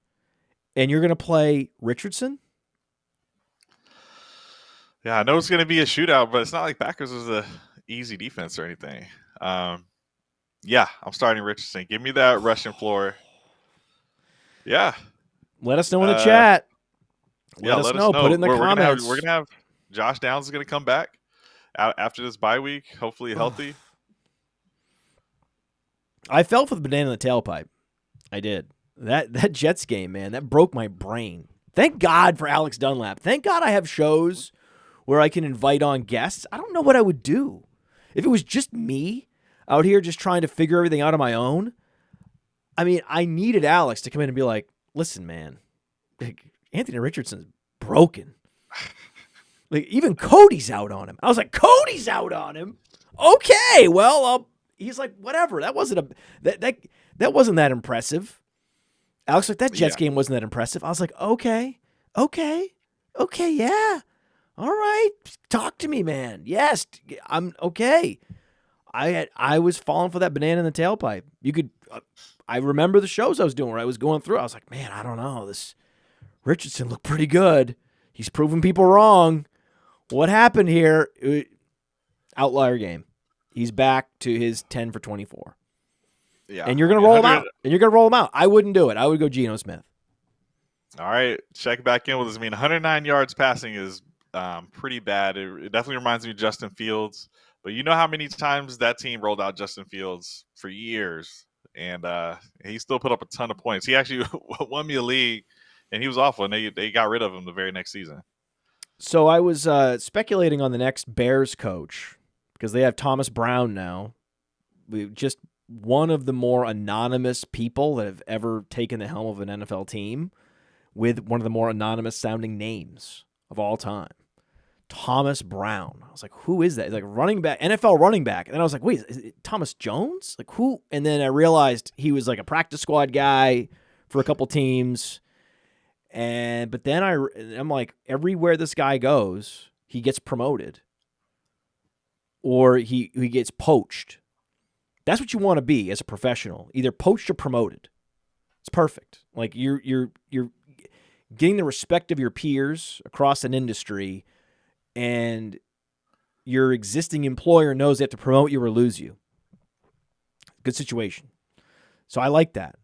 And you're going to play Richardson? Yeah, I know it's going to be a shootout, but it's not like Packers is a easy defense or anything. Yeah, I'm starting Richardson. Give me that rushing floor. Yeah. Let us know in the chat. Let us know. Put it in the comments. We're gonna have Josh Downs is going to come back after this bye week, hopefully healthy. I fell for the banana in the tailpipe. I did. That Jets game, man, that broke my brain. Thank God for Alex Dunlap. Thank God I have shows where I can invite on guests. I don't know what I would do. If it was just me out here just trying to figure everything out on my own, I mean, I needed Alex to come in and be like, listen, man, Anthony Richardson's broken. Like, even Cody's out on him. I was like, Cody's out on him? Okay, well, he's like, whatever. That wasn't that impressive. Alex, like, that Jets game wasn't that impressive. I was like, okay, yeah. All right, talk to me, man. Yes, I'm okay. I was falling for that banana in the tailpipe. You could, I remember the shows I was doing where I was going through. I was like, man, I don't know. This Richardson looked pretty good. He's proving people wrong. What happened here? Outlier game. He's back to his 10 for 24. Yeah, and you're gonna roll him out. I wouldn't do it. I would go Geno Smith. All right, check back in with us. I mean, 109 yards passing is pretty bad. It definitely reminds me of Justin Fields. But you know how many times that team rolled out Justin Fields for years, and he still put up a ton of points. He actually won me a league, and he was awful, and they got rid of him the very next season. So I was speculating on the next Bears coach because they have Thomas Brown now. Just one of the more anonymous people that have ever taken the helm of an NFL team with one of the more anonymous sounding names of all time. Thomas Brown. I was like, who is that? He's like running back, NFL running back. And then I was like, wait, is it Thomas Jones? Like who? And then I realized he was like a practice squad guy for a couple teams. But then I'm like, everywhere this guy goes, he gets promoted or he gets poached. That's what you want to be as a professional, either poached or promoted. It's perfect. Like you're getting the respect of your peers across an industry, and your existing employer knows they have to promote you or lose you. Good situation. So I like that.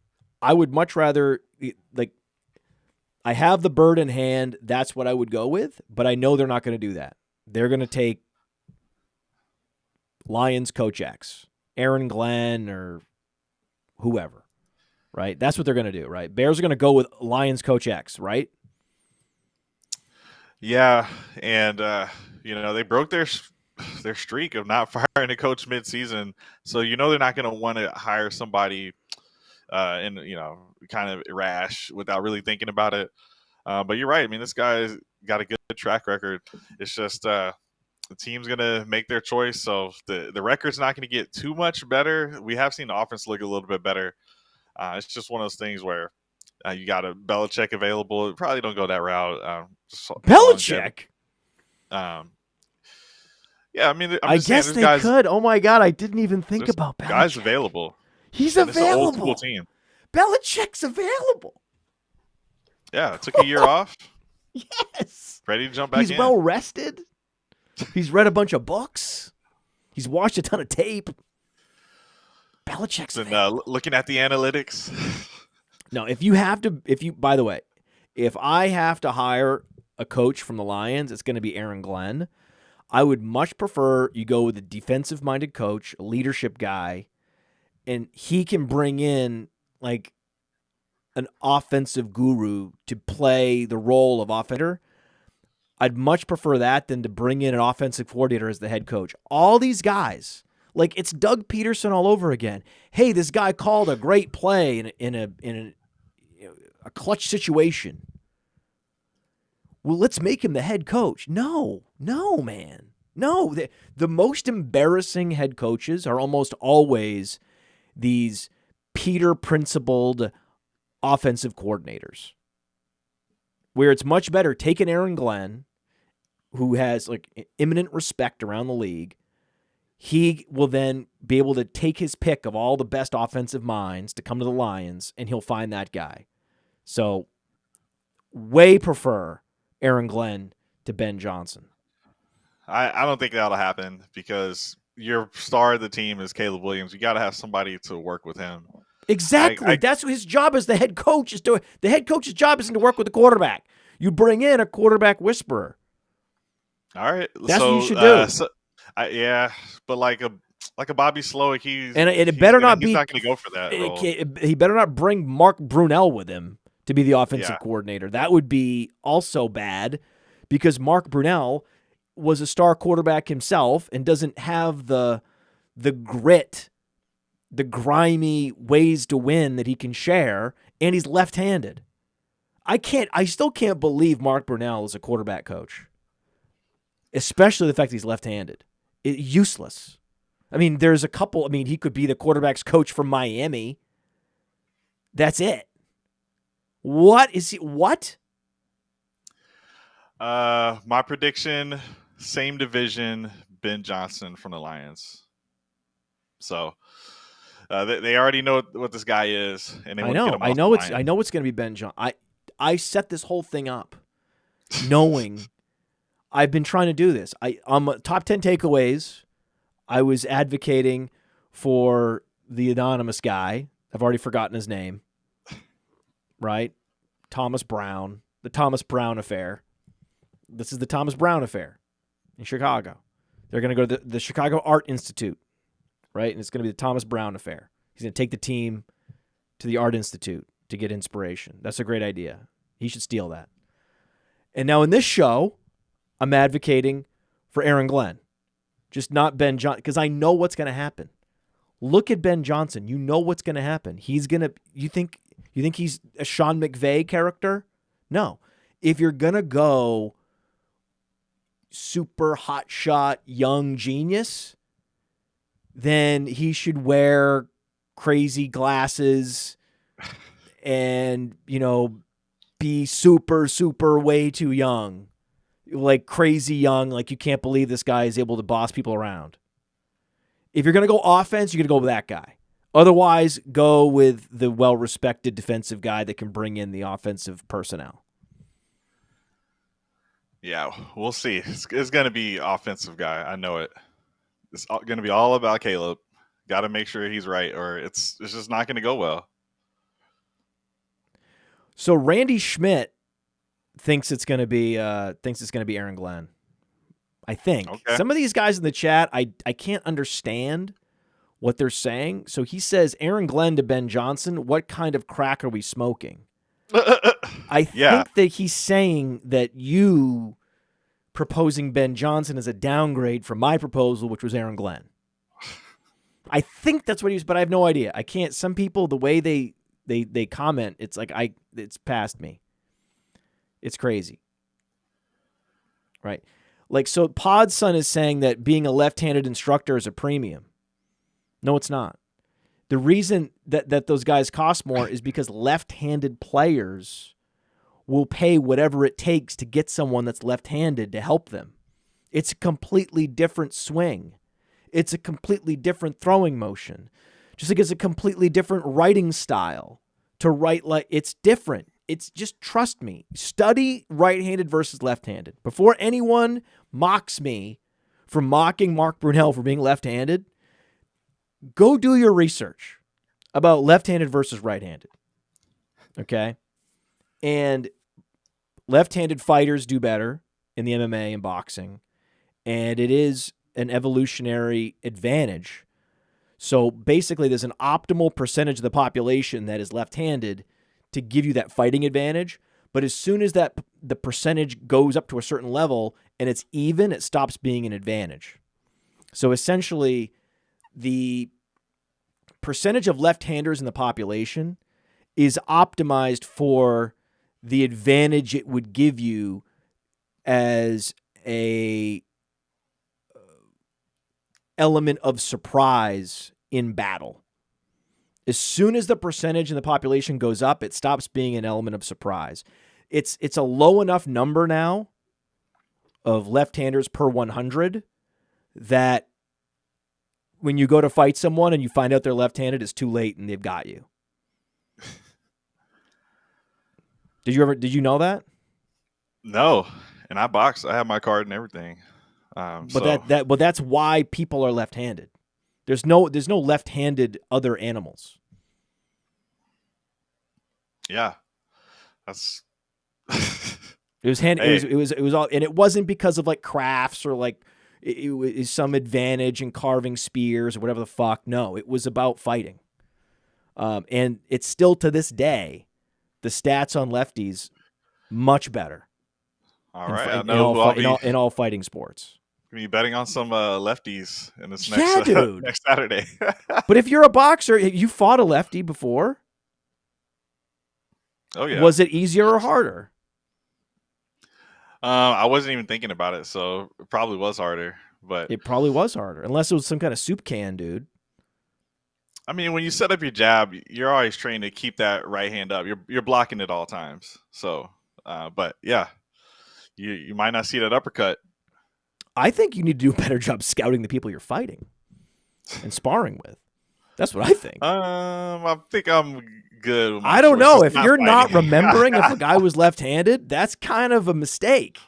I would much rather, like, I have the bird in hand. That's what I would go with, but I know they're not going to do that. They're going to take Lions Coach X, Aaron Glenn, or whoever, right? That's what they're going to do, right? Bears are going to go with Lions Coach X, right? Yeah, and they broke their streak of not firing a coach midseason, so they're not going to want to hire somebody, kind of rash without really thinking about it. But you're right. I mean, this guy's got a good track record. It's just the team's going to make their choice, so the record's not going to get too much better. We have seen the offense look a little bit better. It's just one of those things where you got a Belichick available. Probably don't go that route. Belichick? Yeah, I mean, I guess they could. Oh, my God, I didn't even think about Belichick. Guys available. He's available. It's an old school team. Belichick's available. Yeah, took a year off. Yes. Ready to jump back in. He's well rested. He's read a bunch of books. He's watched a ton of tape. Belichick's looking at the analytics. No, by the way, If I have to hire a coach from the Lions, it's going to be Aaron Glenn. I would much prefer you go with a defensive-minded coach, a leadership guy, and he can bring in like an offensive guru to play the role of offender. I'd much prefer that than to bring in an offensive coordinator as the head coach. All these guys, like it's Doug Peterson all over again. Hey, this guy called a great play in a clutch situation. Well, let's make him the head coach. No, man. No, the most embarrassing head coaches are almost always these Peter principled offensive coordinators, where it's much better take an Aaron Glenn, who has like imminent respect around the league. He will then be able to take his pick of all the best offensive minds to come to the Lions, and he'll find that guy. So, way prefer Aaron Glenn to Ben Johnson. I don't think that'll happen because your star of the team is Caleb Williams. You got to have somebody to work with him. Exactly. That's what his job as the head coach is doing. The head coach's job isn't to work with the quarterback. You bring in a quarterback whisperer. All right. That's what you should do. Yeah, but like a Bobby Slowick, he's not going to go for that role. He better not bring Mark Brunell with him to be the offensive coordinator. That would be also bad because Mark Brunell was a star quarterback himself and doesn't have the grit, the grimy ways to win that he can share, and he's left-handed. I still can't believe Mark Brunell is a quarterback coach, especially the fact that he's left-handed. Useless. I mean, there's a couple. I mean, he could be the quarterback's coach from Miami. That's it. What is he? What? My prediction: same division, Ben Johnson from the Lions. So they already know what this guy is, and they want to get him off the line. I know it's going to be Ben Johnson. I set this whole thing up, knowing I've been trying to do this. On top 10 takeaways, I was advocating for the anonymous guy. I've already forgotten his name. Right? Thomas Brown. The Thomas Brown affair. This is the Thomas Brown affair in Chicago. They're going to go to the Chicago Art Institute, right? And it's going to be the Thomas Brown affair. He's going to take the team to the Art Institute to get inspiration. That's a great idea. He should steal that. And now in this show, I'm advocating for Aaron Glenn, just not Ben Johnson, because I know what's going to happen. Look at Ben Johnson. You know what's going to happen. He's going to. You think he's a Sean McVay character? No. If you're going to go super hotshot young genius, then he should wear crazy glasses and, be super, super way too young. Like crazy young, like you can't believe this guy is able to boss people around. If you're going to go offense, you're going to go with that guy. Otherwise, go with the well-respected defensive guy that can bring in the offensive personnel. Yeah, we'll see. It's going to be offensive guy. I know it. It's going to be all about Caleb. Got to make sure he's right, or it's just not going to go well. So Randy Schmidt thinks it's going to be Aaron Glenn. I think. Okay. Some of these guys in the chat, I can't understand what they're saying. So he says Aaron Glenn to Ben Johnson. What kind of crack are we smoking? I think that he's saying that you proposing Ben Johnson is a downgrade from my proposal, which was Aaron Glenn. I think that's what he was, but I have no idea. I can't. Some people, the way they comment, it's like it's past me. It's crazy. Right? Like, so Podson is saying that being a left-handed instructor is a premium. No, it's not. The reason that those guys cost more is because left-handed players will pay whatever it takes to get someone that's left-handed to help them. It's a completely different swing. It's a completely different throwing motion. Just like it's a completely different writing style. To write like it's different. It's just, trust me, study right-handed versus left-handed. Before anyone mocks me for mocking Mark Brunell for being left-handed, go do your research about left-handed versus right-handed. Okay? And left-handed fighters do better in the MMA and boxing, and it is an evolutionary advantage. So basically, there's an optimal percentage of the population that is left-handed to give you that fighting advantage. But as soon as the percentage goes up to a certain level and it's even, it stops being an advantage. So essentially, the percentage of left-handers in the population is optimized for the advantage it would give you as a element of surprise in battle. As soon as the percentage in the population goes up, it stops being an element of surprise. It's a low enough number now of left-handers per 100 that when you go to fight someone and you find out they're left-handed, it's too late and they've got you. Did you know that? No, and I box. I have my card and everything. But that's why people are left-handed. There's no left-handed other animals. Yeah, that's. It was hand. Hey. It was all, and it wasn't because of like crafts or like it was some advantage in carving spears or whatever the fuck. No, it was about fighting. And it's still to this day, the stats on lefties much better. All right, in all fighting sports. Be betting on some lefties in this next Saturday. But if you're a boxer, you fought a lefty before. Oh yeah. Was it easier or harder? I wasn't even thinking about it, so it probably was harder. But it probably was harder, unless it was some kind of soup can, dude. I mean, when you set up your jab, you're always trained to keep that right hand up. You're blocking at all times. So, but yeah, you might not see that uppercut. I think you need to do a better job scouting the people you're fighting and sparring with. That's what I think. I think I'm good with my I don't know. If you're fighting. Not remembering if a guy was left-handed, that's kind of a mistake.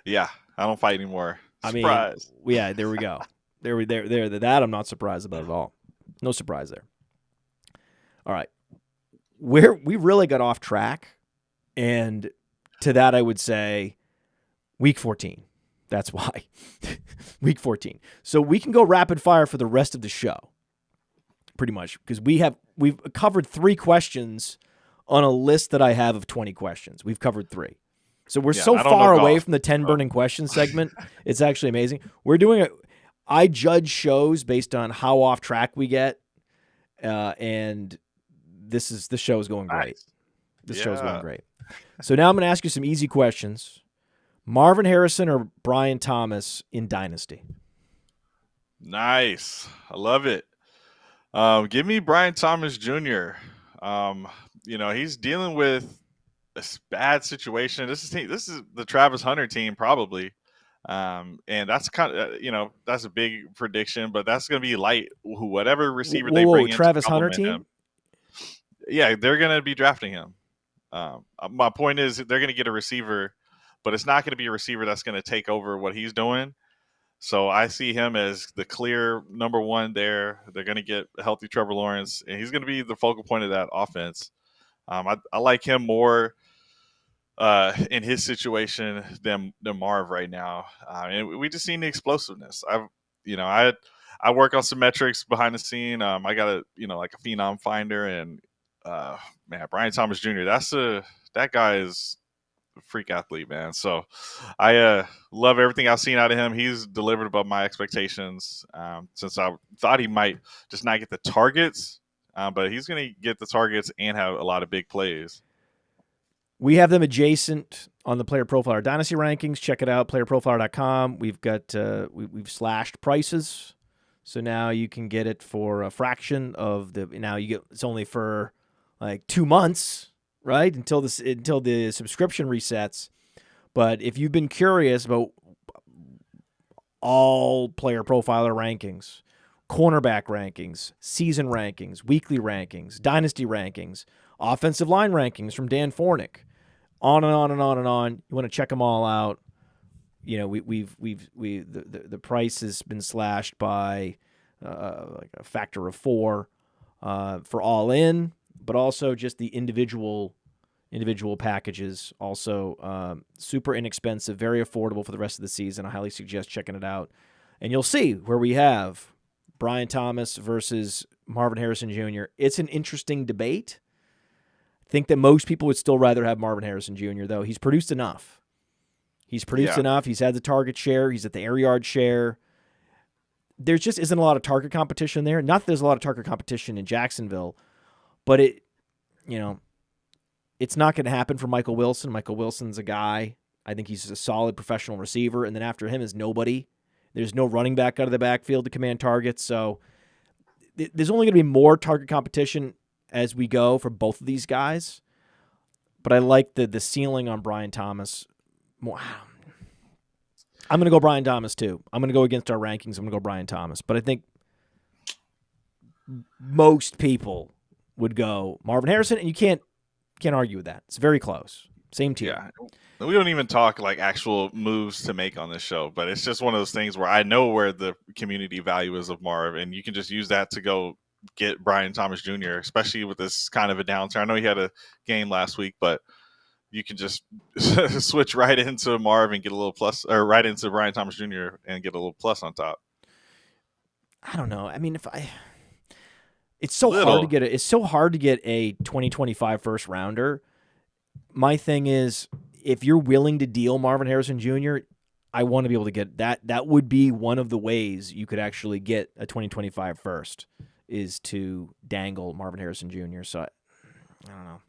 Yeah, I don't fight anymore. Surprise. I mean, yeah, there we go. There. That I'm not surprised about at all. No surprise there. All right. We really got off track, and to that I would say week 14. That's why. Week 14. So we can go rapid fire for the rest of the show. Pretty much, because we've covered 3 questions on a list that I have of 20 questions. We've covered 3. So we're so far away from the 10 burning questions segment. It's actually amazing. I judge shows based on how off track we get. And this show is going great. Nice. This show is going great. So now I'm going to ask you some easy questions. Marvin Harrison or Brian Thomas in Dynasty? Nice. I love it. Give me Brian Thomas Jr. He's dealing with a bad situation. This is the Travis Hunter team probably. And that's kind of, that's a big prediction, but that's going to be light. Whatever receiver they bring in. Travis Hunter team? Him. Yeah, they're going to be drafting him. My point is they're going to get a receiver, but it's not going to be a receiver that's going to take over what he's doing. So I see him as the clear number 1 there. They're going to get a healthy Trevor Lawrence, and he's going to be the focal point of that offense. I like him more in his situation than Marv right now. And we just seen the explosiveness. I work on some metrics behind the scene. I got a phenom finder, and Brian Thomas Jr. That guy is a freak athlete, man. So I love everything I've seen out of him. He's delivered above my expectations. Since I thought he might just not get the targets, but he's going to get the targets and have a lot of big plays. We have them adjacent on the Player Profiler Dynasty rankings. Check it out, playerprofiler.com. We've got we've slashed prices, so now you can get it for a fraction of the. Now you get it's only for like 2 months, right? Until the subscription resets. But if you've been curious about all Player Profiler rankings, cornerback rankings, season rankings, weekly rankings, dynasty rankings, offensive line rankings from Dan Fornick, on and on and on and on. You want to check them all out. The price has been slashed by like a factor of 4 for all in. but also just the individual packages. Also, super inexpensive, very affordable for the rest of the season. I highly suggest checking it out. And you'll see where we have Brian Thomas versus Marvin Harrison Jr. It's an interesting debate. I think that most people would still rather have Marvin Harrison Jr., though. He's produced enough. He's had the target share. He's at the air yard share. There just isn't a lot of target competition there. Not that there's a lot of target competition in Jacksonville, but it's not going to happen for Michael Wilson. Michael Wilson's a guy. I think he's a solid professional receiver, and then after him is nobody. There's no running back out of the backfield to command targets, so there's only going to be more target competition as we go for both of these guys. But I like the ceiling on Brian Thomas more. I'm going to go Brian Thomas, too. I'm going to go against our rankings. I'm going to go Brian Thomas. But I think most people would go Marvin Harrison, and you can't argue with that. It's very close. Same tier. Yeah. We don't even talk like actual moves to make on this show, but it's just one of those things where I know where the community value is of Marv, and you can just use that to go get Brian Thomas Jr., especially with this kind of a downturn. I know he had a game last week, but you can just switch right into Marv and get a little plus, or right into Brian Thomas Jr. and get a little plus on top. I don't know. I mean, it's so hard to get a 2025 first rounder. My thing is, if you're willing to deal Marvin Harrison Jr., I want to be able to get that. That would be one of the ways you could actually get a 2025 first, is to dangle Marvin Harrison Jr. So I don't know.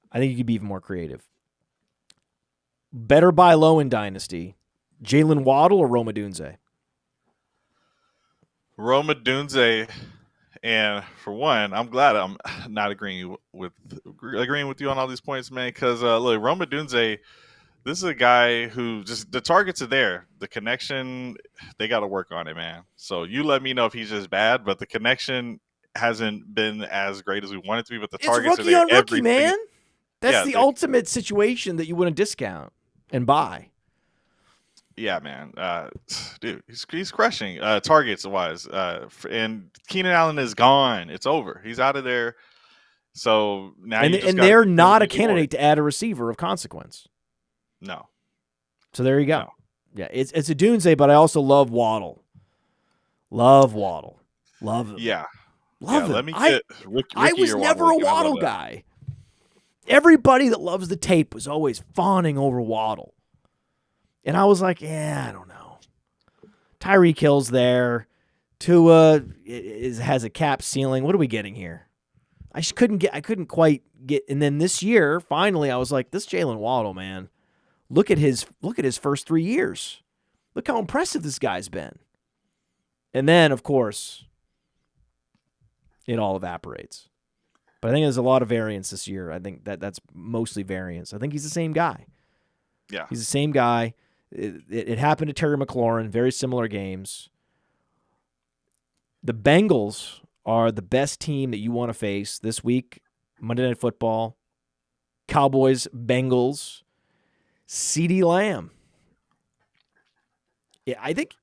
I think you could be even more creative. Better buy low in Dynasty, Jalen Waddle or Rome Odunze? Rome Odunze. And for one, I'm glad I'm not agreeing with you on all these points, man. Because look, Rome Odunze, this is a guy who just, the targets are there, the connection, they got to work on it, man. So you let me know if he's just bad, but the connection hasn't been as great as we want it to be. But the targets are there. It's rookie on rookie, man. That's the ultimate situation that you wouldn't discount and buy. Yeah, man. Dude, he's crushing targets wise. And Keenan Allen is gone. It's over. He's out of there. So now they're not a candidate to add a receiver of consequence. No. So there you go. No. Yeah, it's a Odunze, but I also love Waddle. Love Waddle. Love him. Yeah. Love him. Let me get Ricky I was never a Waddle guy. Everybody that loves the tape was always fawning over Waddle. And I was like, I don't know. Tyreek Hill's there. Tua has a cap ceiling. What are we getting here? I couldn't quite get. And then this year, finally, I was like, this Jalen Waddle, man. Look at his first 3 years. Look how impressive this guy's been. And then, of course, it all evaporates. But I think there's a lot of variance this year. I think that's mostly variance. I think he's the same guy. Yeah. He's the same guy. It happened to Terry McLaurin, very similar games. The Bengals are the best team that you want to face this week, Monday Night Football. Cowboys, Bengals, CeeDee Lamb. Yeah, I think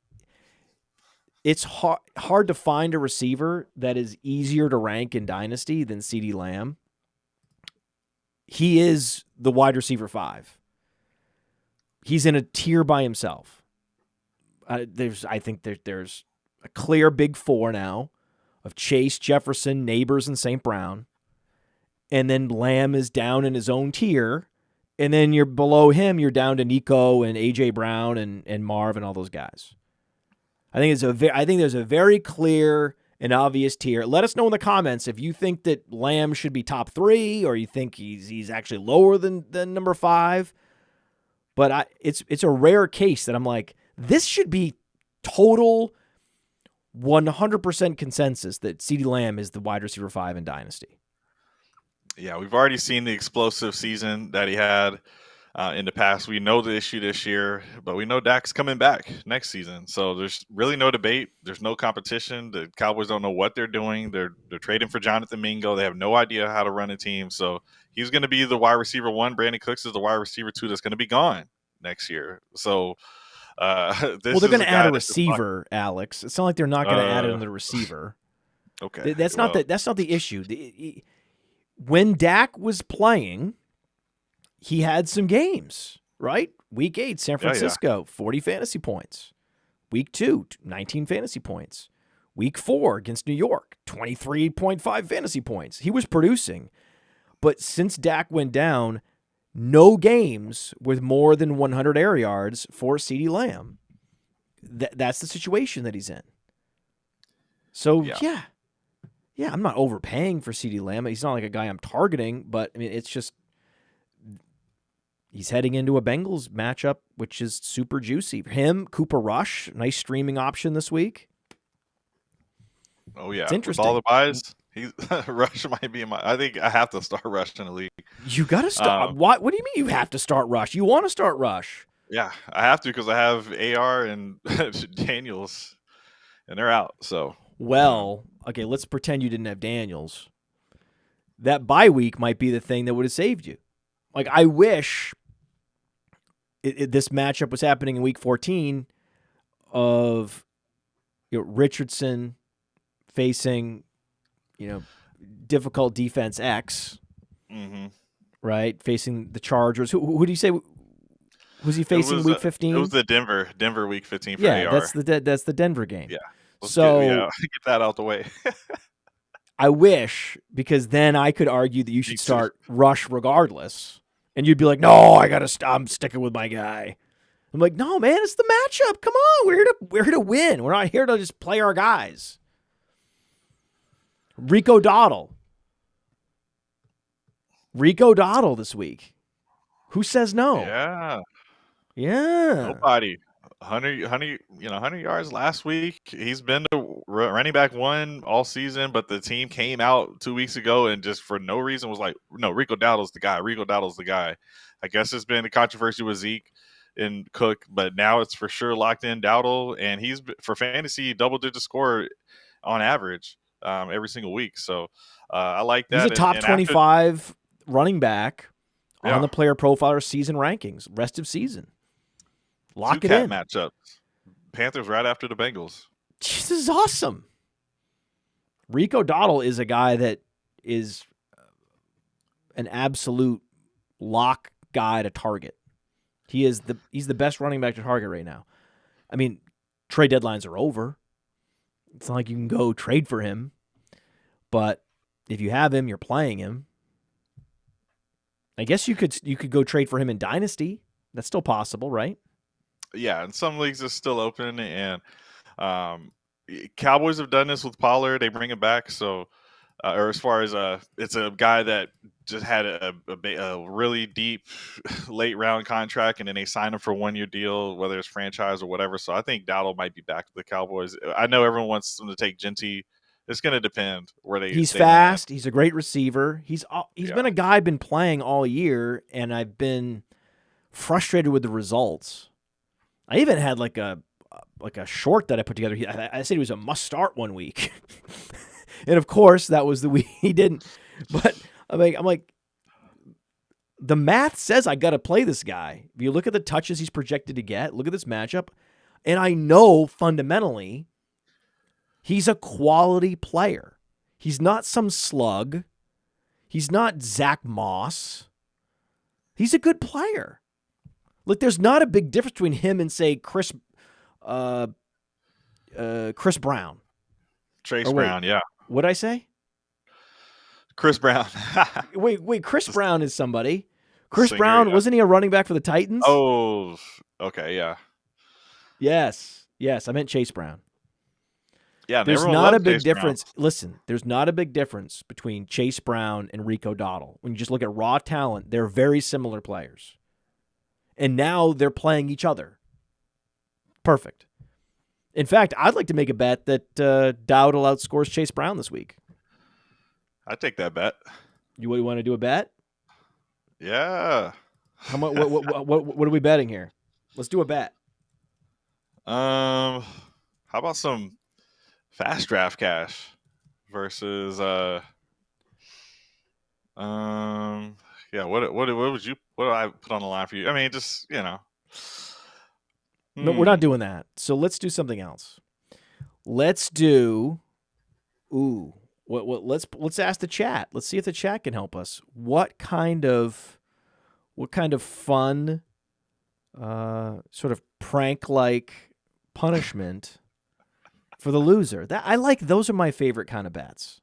it's hard to find a receiver that is easier to rank in Dynasty than CeeDee Lamb. He is the wide receiver 5. He's in a tier by himself. I think there's a clear big 4 now of Chase, Jefferson, Neighbors, and St. Brown. And then Lamb is down in his own tier. And then you're below him, you're down to Nico and A.J. Brown and Marv and all those guys. I think there's a very clear and obvious tier. Let us know in the comments if you think that Lamb should be top 3 or you think he's actually lower than number 5. But it's a rare case that I'm like, this should be total 100% consensus that CeeDee Lamb is the wide receiver 5 in Dynasty. Yeah, we've already seen the explosive season that he had in the past. We know the issue this year, but we know Dak's coming back next season. So there's really no debate. There's no competition. The Cowboys don't know what they're doing. They're trading for Jonathan Mingo. They have no idea how to run a team. So he's going to be the wide receiver 1. Brandon Cooks is the wide receiver 2 that's going to be gone next year. So they're going to add a receiver, Alex. It's not like they're not going to add another receiver. Okay, that's not the issue. when Dak was playing, he had some games, right? Week 8, San Francisco, 40 fantasy points. Week 2, 19 fantasy points. Week 4 against New York, 23.5 fantasy points. He was producing. But since Dak went down, no games with more than 100 air yards for CeeDee Lamb. That's the situation that he's in. So, yeah, I'm not overpaying for CeeDee Lamb. He's not like a guy I'm targeting, but I mean, it's just he's heading into a Bengals matchup, which is super juicy. Him, Cooper Rush, nice streaming option this week. Oh, yeah. It's interesting. With all the buys, Rush might be in my. I think I have to start Rush in the league. You got to start. What do you mean you have to start Rush? You want to start Rush? Yeah, I have to because I have AR and Daniels, and they're out. So, well, okay, let's pretend you didn't have Daniels. That bye week might be the thing that would have saved you. Like, I wish this matchup was happening in week 14 of Richardson facing, difficult defense X, right? Facing the Chargers. Who do you say was he facing week 15? It was the Denver week 15 for AR. Yeah, that's the Denver game. Yeah. So get that out the way. I wish, because then I could argue that you should start Rush regardless, and you'd be like, "No, I'm sticking with my guy." I'm like, "No, man, it's the matchup. Come on, we're here to win. We're not here to just play our guys." Rico Dowdle this week. Who says no? Yeah. Nobody. 100 yards last week. He's been the running back 1 all season, but the team came out 2 weeks ago and just for no reason was like, no, Rico Dowdle's the guy. Rico Dowdle's the guy. I guess it's been a controversy with Zeke and Cook, but now it's for sure locked in Dowdle, and he's for fantasy double-digit score on average every single week. So I like that. He's a top 25 running back on the Player Profiler season rankings, rest of season. Lock it in. Matchups. Panthers right after the Bengals. This is awesome. Rico Dowdle is a guy that is an absolute lock guy to target. He's the best running back to target right now. I mean, trade deadlines are over. It's not like you can go trade for him. But if you have him, you're playing him. I guess you could go trade for him in Dynasty. That's still possible, right? Yeah, and some leagues are still open, and Cowboys have done this with Pollard. They bring him back, so or as far as it's a guy that just had a really deep late round contract, and then they signed him for a 1-year deal, whether it's franchise or whatever. So I think Dowdle might be back to the Cowboys. I know everyone wants them to take Genty. It's going to depend where they. He's fast. He's a great receiver. He's been a guy I've been playing all year, and I've been frustrated with the results. I even had like a short that I put together. I said he was a must start 1 week, and of course that was the week he didn't. But I'm like, the math says I got to play this guy. If you look at the touches he's projected to get, look at this matchup, and I know fundamentally he's a quality player. He's not some slug. He's not Zach Moss. He's a good player. Look, there's not a big difference between him and, say, Chris Brown. Chase Brown, yeah. What'd I say? Chris Brown. wait, Chris Brown is somebody. Chris Brown, wasn't he a running back for the Titans? Oh, okay, yeah. Yes, I meant Chase Brown. Yeah, there's not a big difference. Listen, there's not a big difference between Chase Brown and Rico Dowdle. When you just look at raw talent, they're very similar players. And now they're playing each other. Perfect. In fact, I'd like to make a bet that Dowdle outscores Chase Brown this week. I'd take that bet. You want to do a bet? Yeah. How much? What are we betting here? Let's do a bet. How about some fast draft cash versus yeah, what would you, what do I put on the line for you? I mean, just, No, we're not doing that. So let's do something else. Let's do let's ask the chat. Let's see if the chat can help us. What kind of fun, sort of prank-like punishment for the loser? Those are my favorite kind of bets.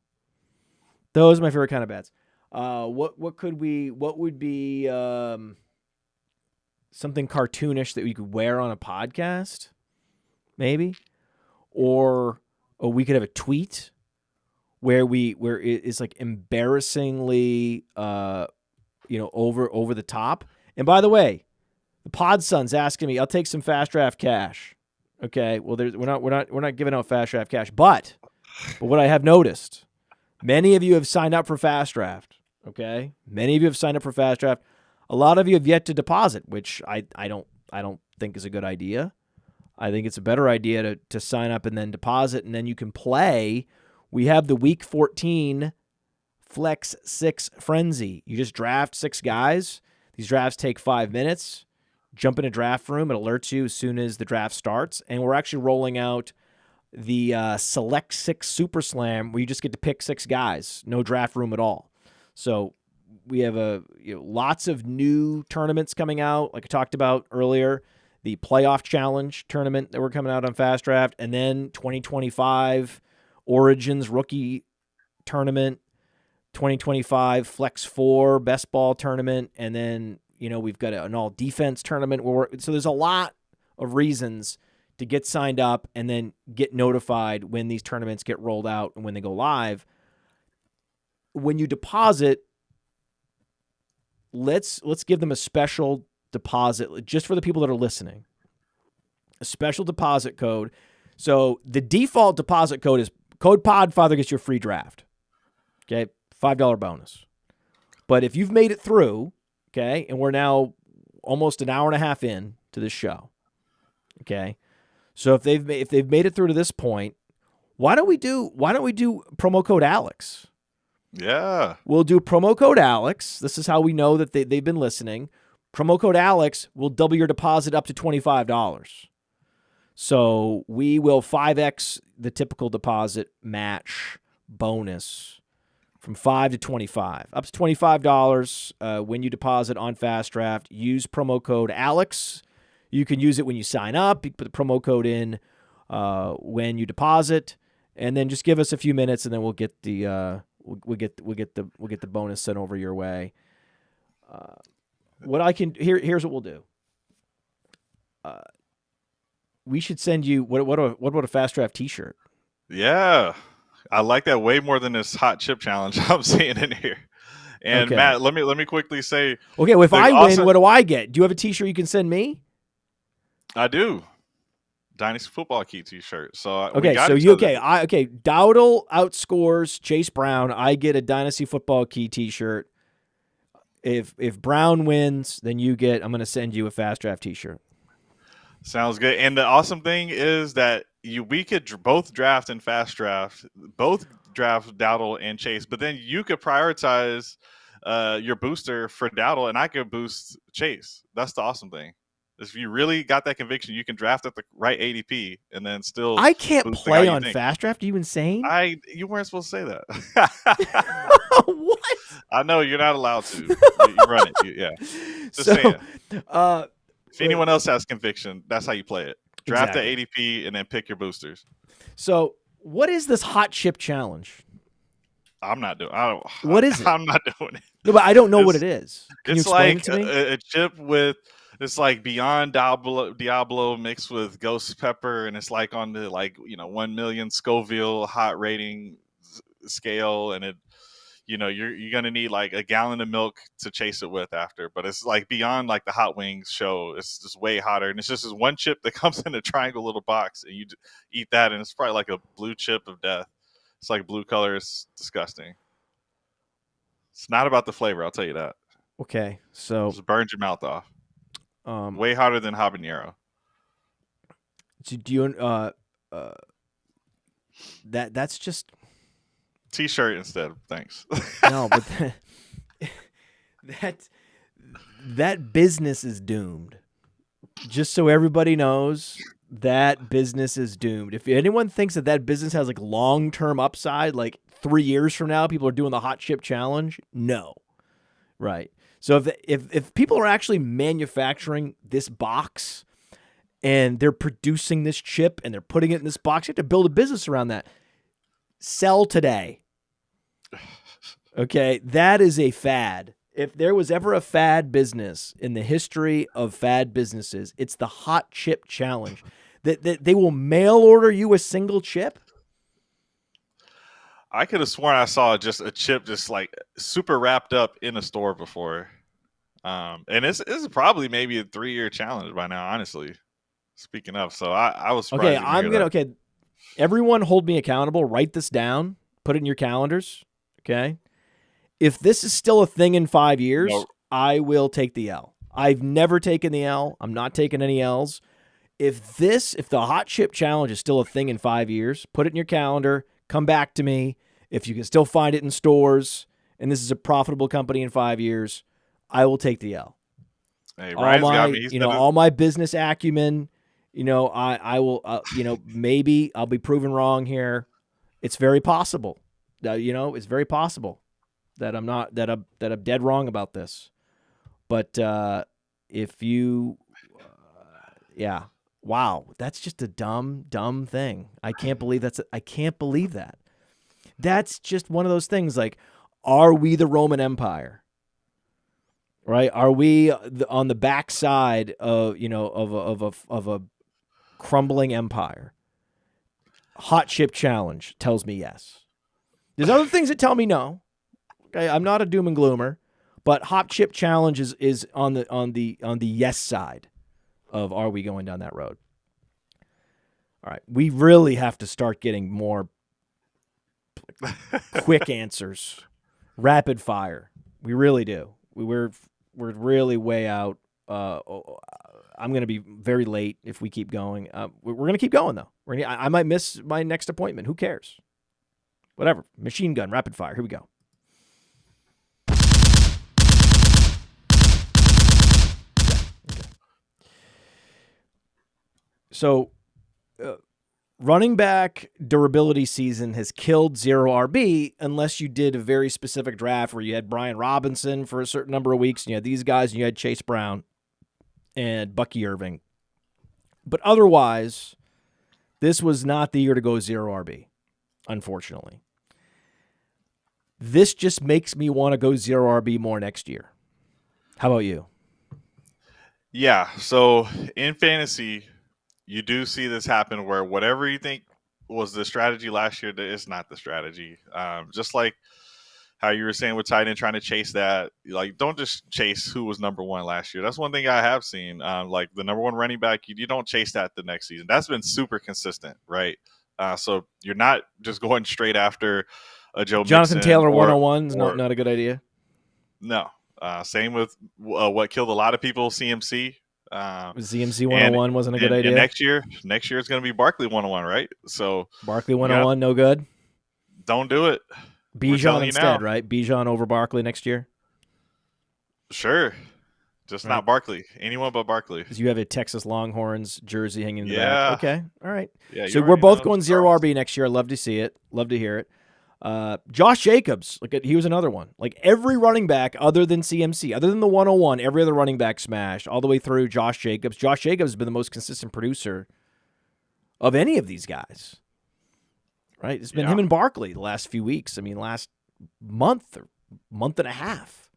Those are my favorite kind of bets. What would be something cartoonish that we could wear on a podcast, maybe, or we could have a tweet where it's like embarrassingly, over the top. And by the way, the Pod Son's asking me, I'll take some fast draft cash. Okay, well, we're not giving out fast draft cash, but what I have noticed, many of you have signed up for fast draft. Okay, many of you have signed up for fast draft. A lot of you have yet to deposit, which I don't think is a good idea. I think it's a better idea to sign up and then deposit, and then you can play. We have the Week 14 Flex 6 Frenzy. You just draft 6 guys. These drafts take 5 minutes. Jump in a draft room. It alerts you as soon as the draft starts. And we're actually rolling out the Select 6 Super Slam, where you just get to pick 6 guys. No draft room at all. So we have lots of new tournaments coming out, like I talked about earlier. The Playoff Challenge tournament that we're coming out on Fast Draft, and then 2025 Origins Rookie Tournament, 2025 Flex 4 Best Ball Tournament, and then we've got an all defense tournament. So there's a lot of reasons to get signed up and then get notified when these tournaments get rolled out and when they go live. When you deposit, let's give them a special deposit just for the people that are listening. A special deposit code. So the default deposit code is code Podfather, gets you a free draft. Okay, $5 bonus. But if you've made it through, okay, and we're now almost an hour and a half in to this show, okay. So if they've made it through to this point, why don't we do promo code Alex? Yeah, we'll do promo code Alex. This is how we know that they've been listening. Promo code Alex will double your deposit up to $25. So we will 5x the typical deposit match bonus from $5 to $25. Up to $25 when you deposit on Fast Draft. Use promo code Alex. You can use it when you sign up. You can put the promo code in when you deposit, and then just give us a few minutes, and then we'll get the we'll get the bonus sent over your way. Here's what we'll do. We should send you what about a Fast Draft T-shirt? Yeah, I like that way more than this hot chip challenge I'm seeing in here. And okay. Matt, let me quickly say. Okay, well, if I win, what do I get? Do you have a T-shirt you can send me? I do. Dynasty Football Key T-shirt. So Dowdle outscores Chase Brown. I get a Dynasty Football Key T-shirt. If Brown wins, then I'm going to send you a Fast Draft T-shirt. Sounds good. And the awesome thing is that we could both draft in Fast Draft, both draft Dowdle and Chase, but then you could prioritize your booster for Dowdle, and I could boost Chase. That's the awesome thing. If you really got that conviction, you can draft at the right ADP and then still. I can't play on Fast Draft. Are you insane? You weren't supposed to say that. What? I know you're not allowed to. You run it. Yeah. Just saying. If anyone else has conviction, that's how you play it. Draft the ADP and then pick your boosters. So, what is this hot chip challenge? What is it? I'm not doing it. No, but I don't know what it is. Can you explain it to me? A chip with. It's like Beyond Diablo mixed with Ghost Pepper, and it's like on the 1 million Scoville hot rating scale, and you're gonna need like a gallon of milk to chase it with after. But it's like beyond like the Hot Wings show. It's just way hotter, and it's just this one chip that comes in a triangle little box, and you eat that, and it's probably like a blue chip of death. It's like blue color. It's disgusting. It's not about the flavor, I'll tell you that. Okay, so it just burns your mouth off. Way hotter than habanero. So do you that's just T-shirt instead. Thanks. No, but that business is doomed. Just so everybody knows, that business is doomed. If anyone thinks that business has like long-term upside, like 3 years from now, people are doing the hot chip challenge? No. Right. So if people are actually manufacturing this box and they're producing this chip and they're putting it in this box, you have to build a business around that. Sell today. Okay, that is a fad. If there was ever a fad business in the history of fad businesses, it's the hot chip challenge. That they will mail order you a single chip. I could have sworn I saw just a chip just like super wrapped up in a store before. And this is probably maybe a 3-year challenge by now, honestly. Speaking of, so I was surprised. Okay, everyone hold me accountable. Write this down. Put it in your calendars. Okay. If this is still a thing in 5 years, no. I will take the L. I've never taken the L. I'm not taking any L's. If the hot chip challenge is still a thing in 5 years, put it in your calendar. Come back to me. If you can still find it in stores and this is a profitable company in 5 years, I will take the L. Hey, Ryan's got me. All my business acumen, I will, maybe I'll be proven wrong here. It's very possible. It's very possible that I'm not that I'm dead wrong about this. But if you, wow, that's just a dumb thing. I can't believe that. That's just one of those things. Like, are we the Roman Empire? Right? Are we on the backside of a crumbling empire? Hot chip challenge tells me yes. There's other things that tell me no. Okay, I'm not a doom and gloomer, but hot chip challenge is on the yes side of are we going down that road? All right, we really have to start getting more quick answers, rapid fire. We really do. We're really way out. I'm going to be very late if we keep going. We're going to keep going though. I might miss my next appointment. Who cares? Whatever. Machine gun, rapid fire. Here we go. Okay. So, running back durability season has killed zero RB unless you did a very specific draft where you had Brian Robinson for a certain number of weeks, and you had these guys, and you had Chase Brown and Bucky Irving. But otherwise, this was not the year to go zero RB, unfortunately. This just makes me want to go zero RB more next year. How about you? Yeah, so in fantasy, you do see this happen where whatever you think was the strategy last year, it's not the strategy. Just like how you were saying with tight end trying to chase that, like don't just chase who was number one last year. That's one thing I have seen. Like the number one running back, you don't chase that the next season. That's been super consistent, right? So you're not just going straight after a Joe Jonathan Mixon Taylor 101 is not a good idea. No. Same with what killed a lot of people, CMC. CMC 101 wasn't a good idea. And next year it's going to be Barkley 101, right? So Barkley 101, no good. Don't do it. Bijan instead, right? Bijan over Barkley next year. Sure, just not Barkley. Anyone but Barkley. Because you have a Texas Longhorns jersey hanging in the back. Okay, all right. Yeah, so we're both going zero RB next year. I'd love to see it. Love to hear it. Josh Jacobs, he was another one. Like every running back other than CMC, other than the 101, every other running back smashed all the way through Josh Jacobs. Josh Jacobs has been the most consistent producer of any of these guys. Right? It's been him and Barkley the last few weeks. I mean, last month or month and a half.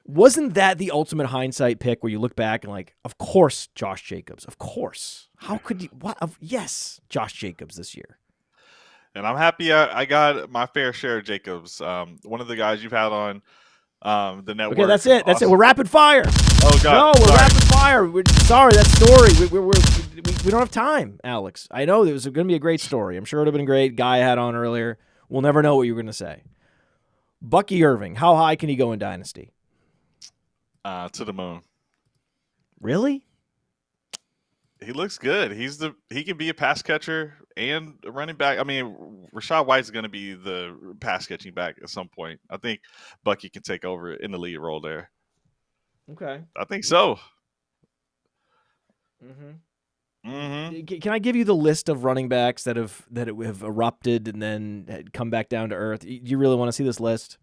Wasn't that the ultimate hindsight pick where you look back and like, of course, Josh Jacobs, of course. How could you? What? Yes, Josh Jacobs this year. And I'm happy I got my fair share of Jacobs. One of the guys you've had on the network. Okay, that's it. That's it. We're rapid fire. Oh, God. No, we're rapid fire. Sorry, that story. We don't have time, Alex. I know it was going to be a great story. I'm sure it would have been great. Guy I had on earlier. We'll never know what you were going to say. Bucky Irving, how high can he go in Dynasty? To the moon. Really? He looks good. He can be a pass catcher and a running back. I mean, Rachaad White's going to be the pass catching back at some point. I think Bucky can take over in the lead role there. Okay. I think so. Can I give you the list of running backs that have erupted and then had come back down to earth? Do you really want to see this list?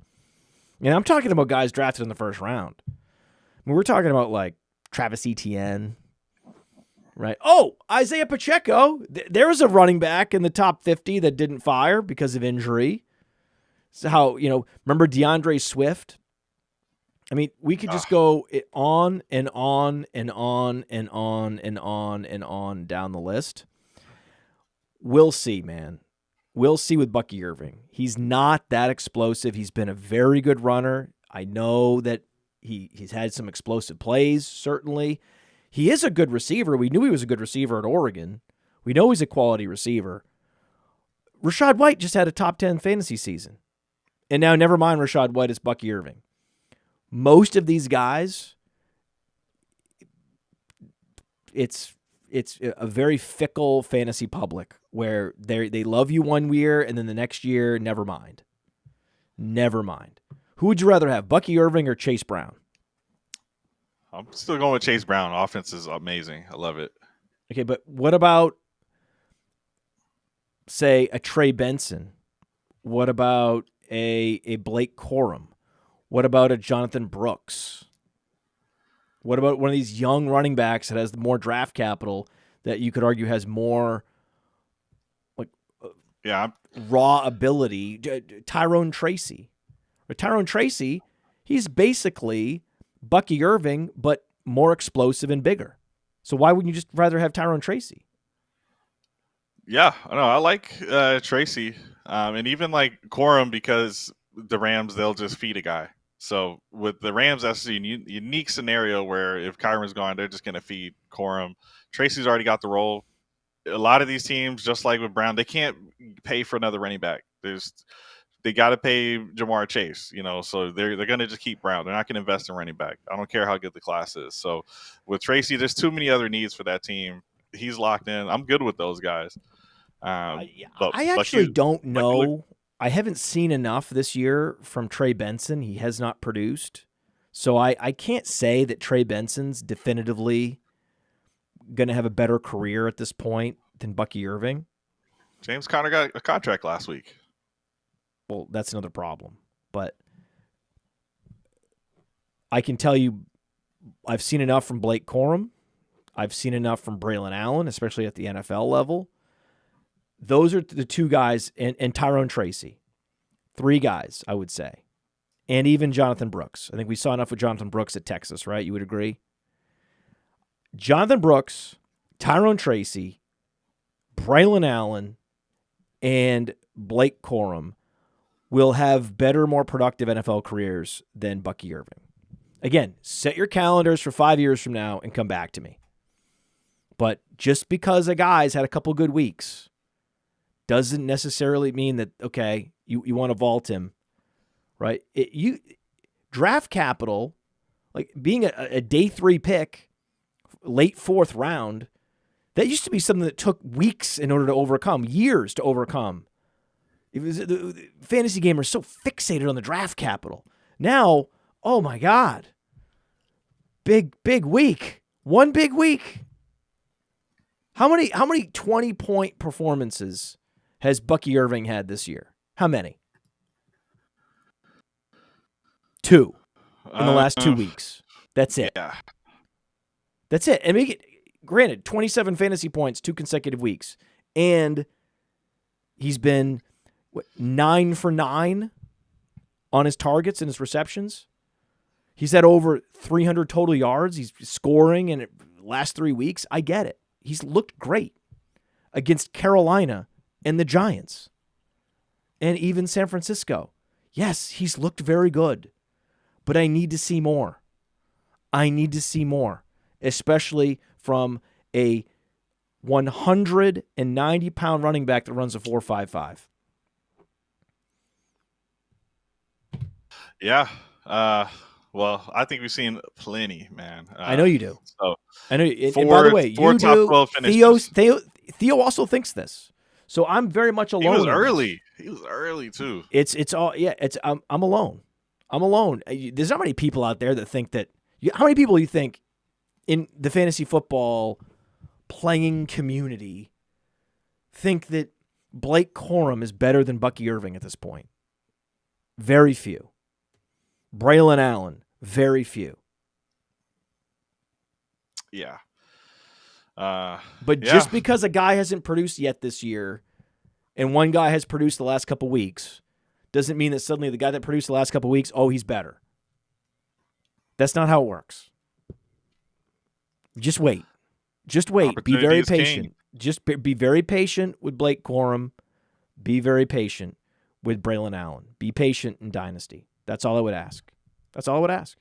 And I'm talking about guys drafted in the first round. I mean, we're talking about like Travis Etienne, right? Oh, Isaiah Pacheco. There was a running back in the top 50 that didn't fire because of injury. So how, remember DeAndre Swift? I mean, we could just go on and on and on and on and on and on down the list. We'll see, man. We'll see with Bucky Irving. He's not that explosive. He's been a very good runner. I know that he's had some explosive plays, certainly. He is a good receiver. We knew he was a good receiver at Oregon. We know he's a quality receiver. Rachaad White just had a top 10 fantasy season. And now, never mind Rachaad White, it's Bucky Irving. Most of these guys, it's a very fickle fantasy public where they love you one year and then the next year, never mind. Never mind. Who would you rather have, Bucky Irving or Chase Brown? I'm still going with Chase Brown. Offense is amazing. I love it. Okay, but what about, say, a Trey Benson? What about a Blake Corum? What about a Jonathan Brooks? What about one of these young running backs that has more draft capital that you could argue has more raw ability? Tyrone Tracy. But Tyrone Tracy, he's basically Bucky Irving, but more explosive and bigger. So why wouldn't you just rather have Tyrone Tracy? Yeah, I know. I like Tracy, and even like Corum, because the Rams, they'll just feed a guy. So with the Rams, that's a unique scenario where if Kyron's gone, they're just going to feed Corum. Tracy's already got the role. A lot of these teams, just like with Brown, they can't pay for another running back. They got to pay Jamar Chase, so they're going to just keep Brown. They're not going to invest in running back. I don't care how good the class is. So with Tracy, there's too many other needs for that team. He's locked in. I'm good with those guys. I actually don't know. I haven't seen enough this year from Trey Benson. He has not produced. So I can't say that Trey Benson's definitively going to have a better career at this point than Bucky Irving. James Conner got a contract last week. Well, that's another problem. But I can tell you I've seen enough from Blake Corum. I've seen enough from Braylon Allen, especially at the NFL level. Those are the two guys, and Tyrone Tracy. 3 guys, I would say. And even Jonathan Brooks. I think we saw enough with Jonathan Brooks at Texas, right? You would agree? Jonathan Brooks, Tyrone Tracy, Braylon Allen, and Blake Corum will have better, more productive NFL careers than Bucky Irving. Again, set your calendars for 5 years from now and come back to me. But just because a guy's had a couple good weeks doesn't necessarily mean that, okay, you want to vault him, right? Draft capital, like being a day 3 pick, late 4th round, that used to be something that took weeks in order to overcome, years to overcome. It was the fantasy gamers so fixated on the draft capital. Now, oh my God, big week, one big week. How many 20-point performances has Bucky Irving had this year? How many? 2 in the last 2 weeks. That's it. Yeah. That's it. And granted, 27 fantasy points, 2 consecutive weeks. And he's been 9 for 9 on his targets and his receptions. He's had over 300 total yards. He's scoring in the last 3 weeks. I get it. He's looked great against Carolina and the Giants and even San Francisco. Yes, he's looked very good, but I need to see more. I need to see more, especially from a 190-pound running back that runs a 4.55. Yeah. Well, I think we've seen plenty, man. I know you do. So I know. And by the way, you do. Theo also thinks this. So I'm very much alone. He was early. He was early too. It's all yeah. I'm alone. I'm alone. There's not many people out there that think that. How many people do you think in the fantasy football playing community think that Blake Corum is better than Bucky Irving at this point? Very few. Braylon Allen, very few. Yeah. But just because a guy hasn't produced yet this year and one guy has produced the last couple weeks doesn't mean that suddenly the guy that produced the last couple weeks, he's better. That's not how it works. Just wait. Just wait. Be very patient. King. Just be very patient with Blake Corum. Be very patient with Braylon Allen. Be patient in Dynasty. That's all I would ask. That's all I would ask.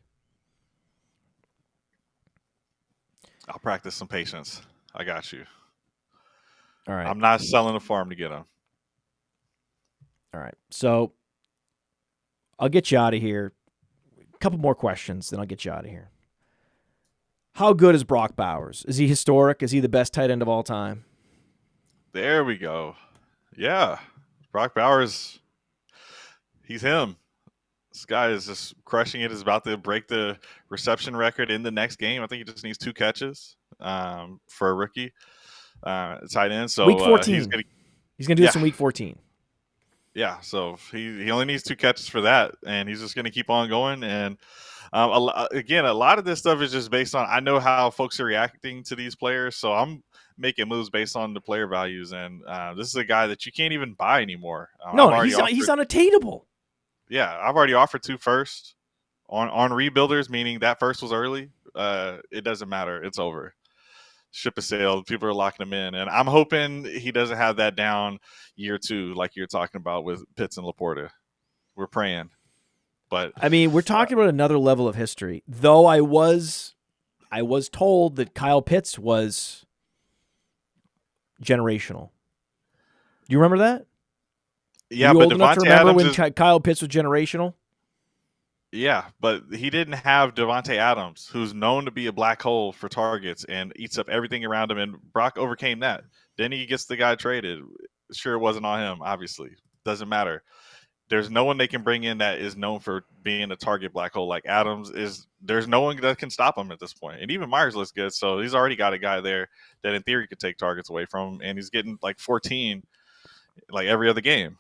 I'll practice some patience. I got you. All right. I'm not selling the farm to get him. All right. So I'll get you out of here. A couple more questions, then I'll get you out of here. How good is Brock Bowers? Is he historic? Is he the best tight end of all time? There we go. Yeah. Brock Bowers, he's him. This guy is just crushing it. He's about to break the reception record in the next game. I think he just needs 2 catches for a rookie tight end. So week 14. He's going to do this in week 14. Yeah, so he only needs 2 catches for that, and he's just going to keep on going. And again, a lot of this stuff is just based on, I know how folks are reacting to these players, so I'm making moves based on the player values. And this is a guy that you can't even buy anymore. He's unattainable. Yeah, I've already offered 2 firsts on rebuilders, meaning that first was early. It doesn't matter. It's over. Ship has sailed. People are locking him in. And I'm hoping he doesn't have that down year 2 like you're talking about with Pitts and Laporta. We're praying. But I mean, we're talking about another level of history. Though I was told that Kyle Pitts was generational. Do you remember that? Yeah, but old enough to remember when Kyle Pitts was generational? Yeah, but he didn't have Devontae Adams, who's known to be a black hole for targets and eats up everything around him, and Brock overcame that. Then he gets the guy traded. Sure, it wasn't on him, obviously. Doesn't matter. There's no one they can bring in that is known for being a target black hole like Adams is. There's no one that can stop him at this point. And even Myers looks good, so he's already got a guy there that in theory could take targets away from him, and he's getting like 14 like every other game.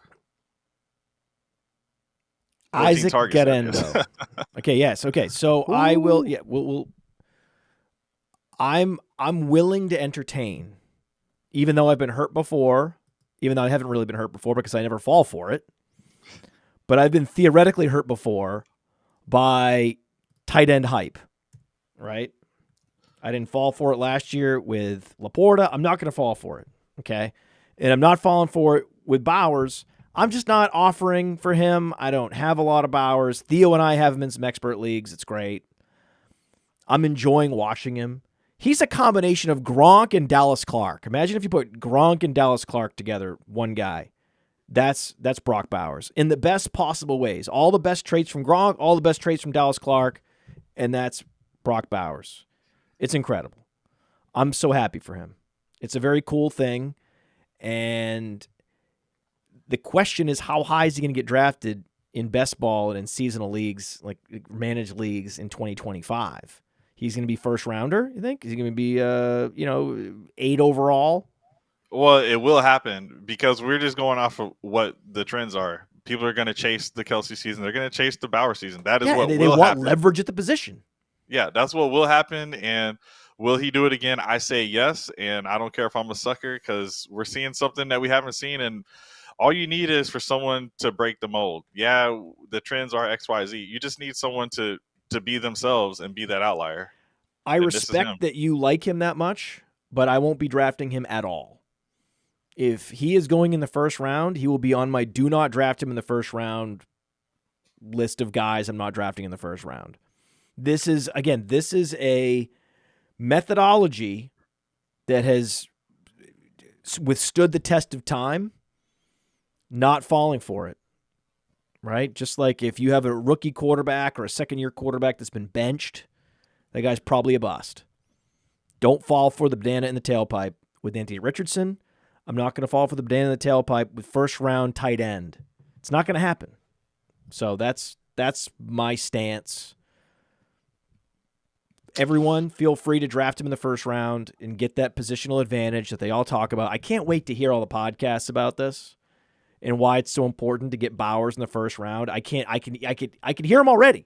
Isaac Guerrero. Okay, yes. Okay, so ooh. I will. Yeah, we'll. I'm willing to entertain, even though I've been hurt before. Even though I haven't really been hurt before because I never fall for it. But I've been theoretically hurt before by tight end hype, right? I didn't fall for it last year with Laporta. I'm not going to fall for it, okay? And I'm not falling for it with Bowers. I'm just not offering for him. I don't have a lot of Bowers. Theo and I have him in some expert leagues. It's great. I'm enjoying watching him. He's a combination of Gronk and Dallas Clark. Imagine if you put Gronk and Dallas Clark together, one guy. That's Brock Bowers in the best possible ways. All the best traits from Gronk, all the best traits from Dallas Clark, and that's Brock Bowers. It's incredible. I'm so happy for him. It's a very cool thing, and the question is, how high is he going to get drafted in best ball and in seasonal leagues, like managed leagues in 2025? He's going to be first rounder, you think? Is he going to be 8 overall? Well, it will happen because we're just going off of what the trends are. People are going to chase the Kelsey season. They're going to chase the Bauer season. That is what will happen. They want leverage at the position. Yeah, that's what will happen. And will he do it again? I say yes, and I don't care if I'm a sucker because we're seeing something that we haven't seen. And all you need is for someone to break the mold. Yeah, the trends are X, Y, Z. You just need someone to be themselves and be that outlier. I respect that you like him that much, but I won't be drafting him at all. If he is going in the first round, he will be on my do not draft him in the first round list of guys I'm not drafting in the first round. This is a methodology that has withstood the test of time, not falling for it, right? Just like if you have a rookie quarterback or a second-year quarterback that's been benched, that guy's probably a bust. Don't fall for the banana in the tailpipe with Anthony Richardson. I'm not going to fall for the banana in the tailpipe with first-round tight end. It's not going to happen. So that's my stance. Everyone, feel free to draft him in the first round and get that positional advantage that they all talk about. I can't wait to hear all the podcasts about this and why it's so important to get Bowers in the first round. I can hear them already.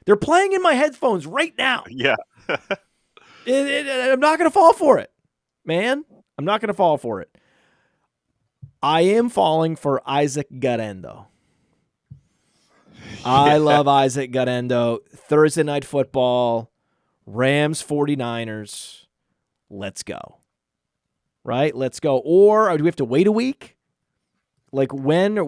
They're playing in my headphones right now. Yeah. I'm not going to fall for it, man. I'm not going to fall for it. I am falling for Isaac Garendo. I love Isaac Garendo. Thursday Night Football, Rams 49ers. Let's go. Right? Let's go. Or do we have to wait a week? Like when are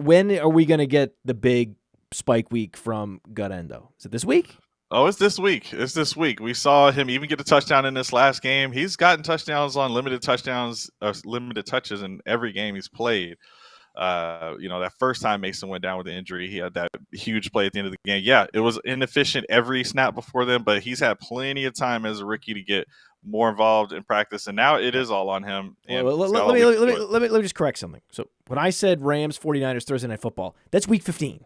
we going to get the big spike week from Garendo? Is it this week? Oh, it's this week. It's this week. We saw him even get a touchdown in this last game. He's gotten touchdowns on limited touches in every game he's played. That first time Mason went down with the injury, he had that huge play at the end of the game. Yeah, it was inefficient every snap before then, but he's had plenty of time as a rookie to get more involved in practice, and now it is all on him. Let me just correct something. So when I said Rams 49ers Thursday Night Football, that's week 15.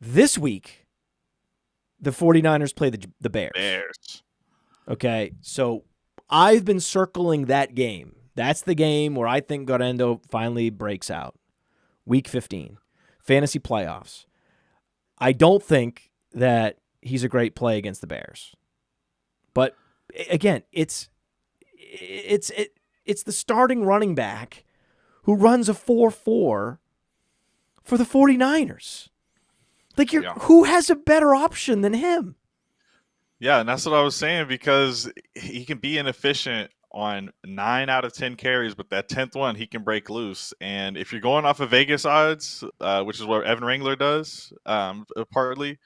This week, the 49ers play the Bears. Okay, so I've been circling that game. That's the game where I think Garendo finally breaks out. Week 15. Fantasy playoffs. I don't think that he's a great play against the Bears. But, again, it's the starting running back who runs a 4-4 for the 49ers. Like, who has a better option than him? Yeah, and that's what I was saying, because he can be inefficient on 9 out of 10 carries, but that 10th one, he can break loose. And if you're going off of Vegas odds, which is what Evan Wrangler does, partly,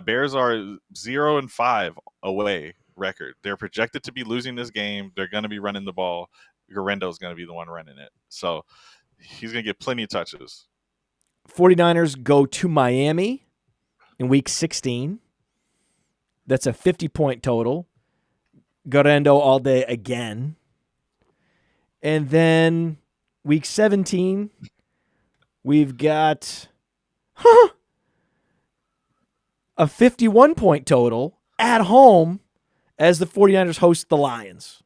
Bears are 0-5 away record. They're projected to be losing this game. They're going to be running the ball. Garendo's going to be the one running it. So he's going to get plenty of touches. 49ers go to Miami in week 16. That's a 50-point total. Garendo all day again. And then week 17, we've got a 51-point total at home as the 49ers host the Lions.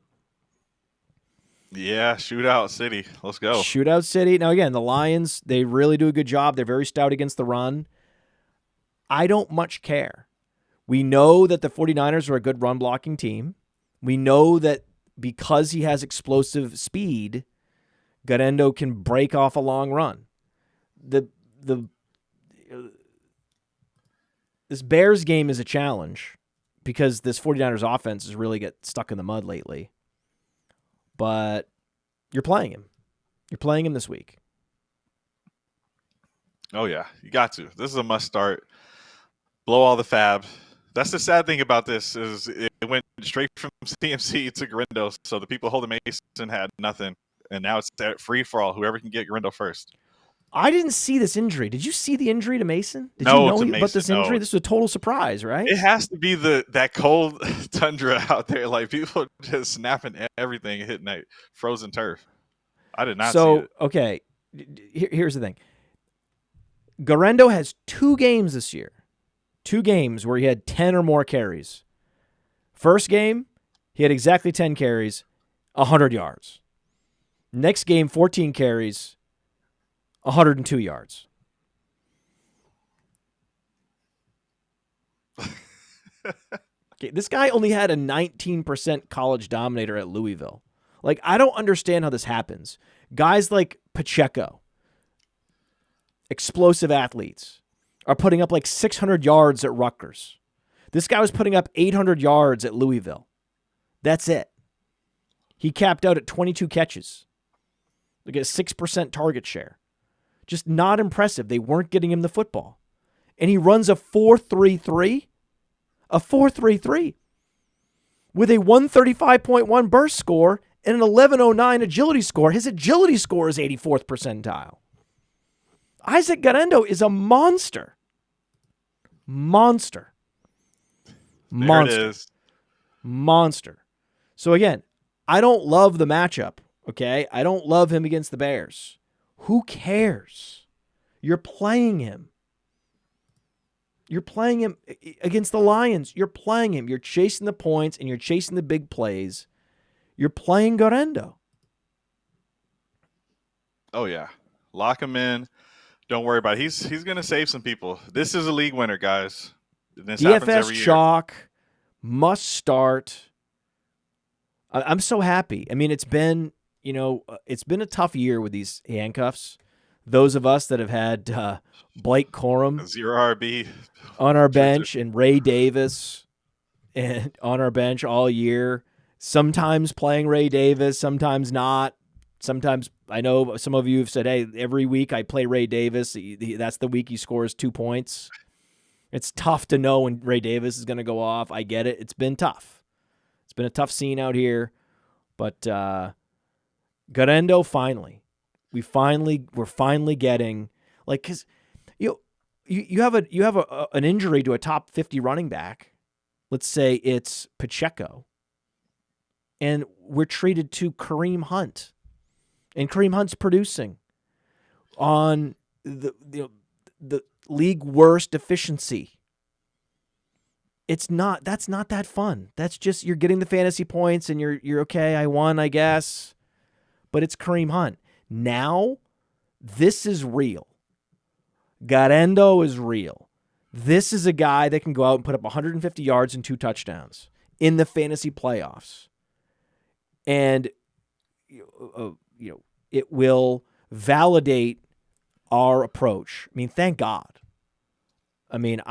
Yeah, Shootout City. Let's go. Shootout City. Now, again, the Lions, they really do a good job. They're very stout against the run. I don't much care. We know that the 49ers are a good run-blocking team. We know that because he has explosive speed, Garendo can break off a long run. This Bears game is a challenge because this 49ers offense has really get stuck in the mud lately. But you're playing him. You're playing him this week. Oh, yeah. You got to. This is a must start. Blow all the fab. That's the sad thing about this is it went straight from CMC to Garendo. So the people holding Mason had nothing. And now it's free for all. Whoever can get Garendo first. I didn't see this injury. Did you see the injury to Mason? Did no, you know Mason, about this injury? No. This was a total surprise, right? It has to be that cold tundra out there. Like, people just snapping everything, hitting that frozen turf. I did not see it. So, okay, here's the thing. Garendo has 2 games this year. 2 games where he had 10 or more carries. First game, he had exactly 10 carries, 100 yards. Next game, 14 carries, 102 yards. Okay, this guy only had a 19% college dominator at Louisville. Like, I don't understand how this happens. Guys like Pacheco, explosive athletes, are putting up like 600 yards at Rutgers. This guy was putting up 800 yards at Louisville. That's it. He capped out at 22 catches. Look at a 6% target share. Just not impressive. They weren't getting him the football. And he runs a 4.33. A 4.33. With a 135.1 burst score and an 11.09 agility score. His agility score is 84th percentile. Isaac Garendo is a monster. Monster. There it is. Monster. So again, I don't love the matchup, okay? I don't love him against the Bears. Who cares? You're playing him. You're playing him against the Lions. You're playing him. You're chasing the points, and you're chasing the big plays. You're playing Garendo. Oh, yeah. Lock him in. Don't worry about it. He's going to save some people. This is a league winner, guys. This happens every DFS year. chalk, must start. I'm so happy. I mean, it's been a tough year with these handcuffs. Those of us that have had Blake Corum 0 RB on our bench and Ray Davis and on our bench all year, sometimes playing Ray Davis, sometimes not. Sometimes I know some of you have said, hey, every week I play Ray Davis. That's the week he scores 2 points. It's tough to know when Ray Davis is going to go off. I get it. It's been tough. It's been a tough scene out here. But Garendo, finally. We're finally getting, like, because you have an injury to a top 50 running back. Let's say it's Pacheco. And we're treated to Kareem Hunt. And Kareem Hunt's producing on the league worst efficiency. That's not that fun. That's just, you're getting the fantasy points and you're okay. I won, I guess. But it's Kareem Hunt. Now, this is real. Garendo is real. This is a guy that can go out and put up 150 yards and 2 touchdowns in the fantasy playoffs. And it will validate our approach. I mean, thank God. I mean,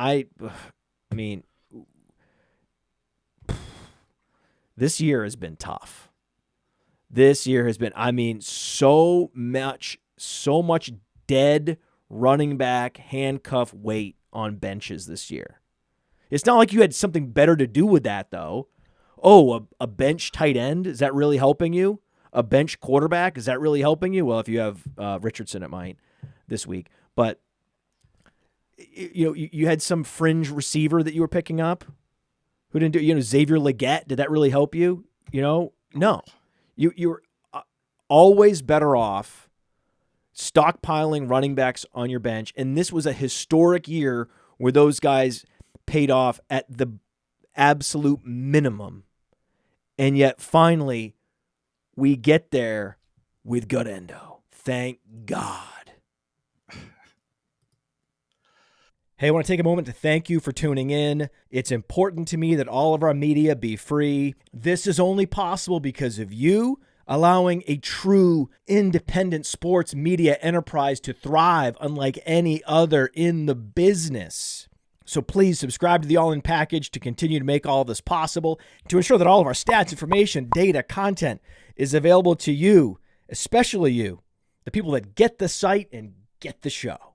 this year has been tough. This year has been, so much dead running back handcuff weight on benches this year. It's not like you had something better to do with that, though. Oh, a bench tight end? Is that really helping you? A bench quarterback? Is that really helping you? Well, if you have Richardson, it might this week. But you had some fringe receiver that you were picking up who didn't do. Xavier Legette. Did that really help you? No. You're always better off stockpiling running backs on your bench, and this was a historic year where those guys paid off at the absolute minimum, and yet finally we get there with Garendo. Thank God. Hey, I want to take a moment to thank you for tuning in. It's important to me that all of our media be free. This is only possible because of you allowing a true independent sports media enterprise to thrive unlike any other in the business. So please subscribe to the All In Package to continue to make all of this possible, to ensure that all of our stats, information, data, content is available to you, especially you, the people that get the site and get the show.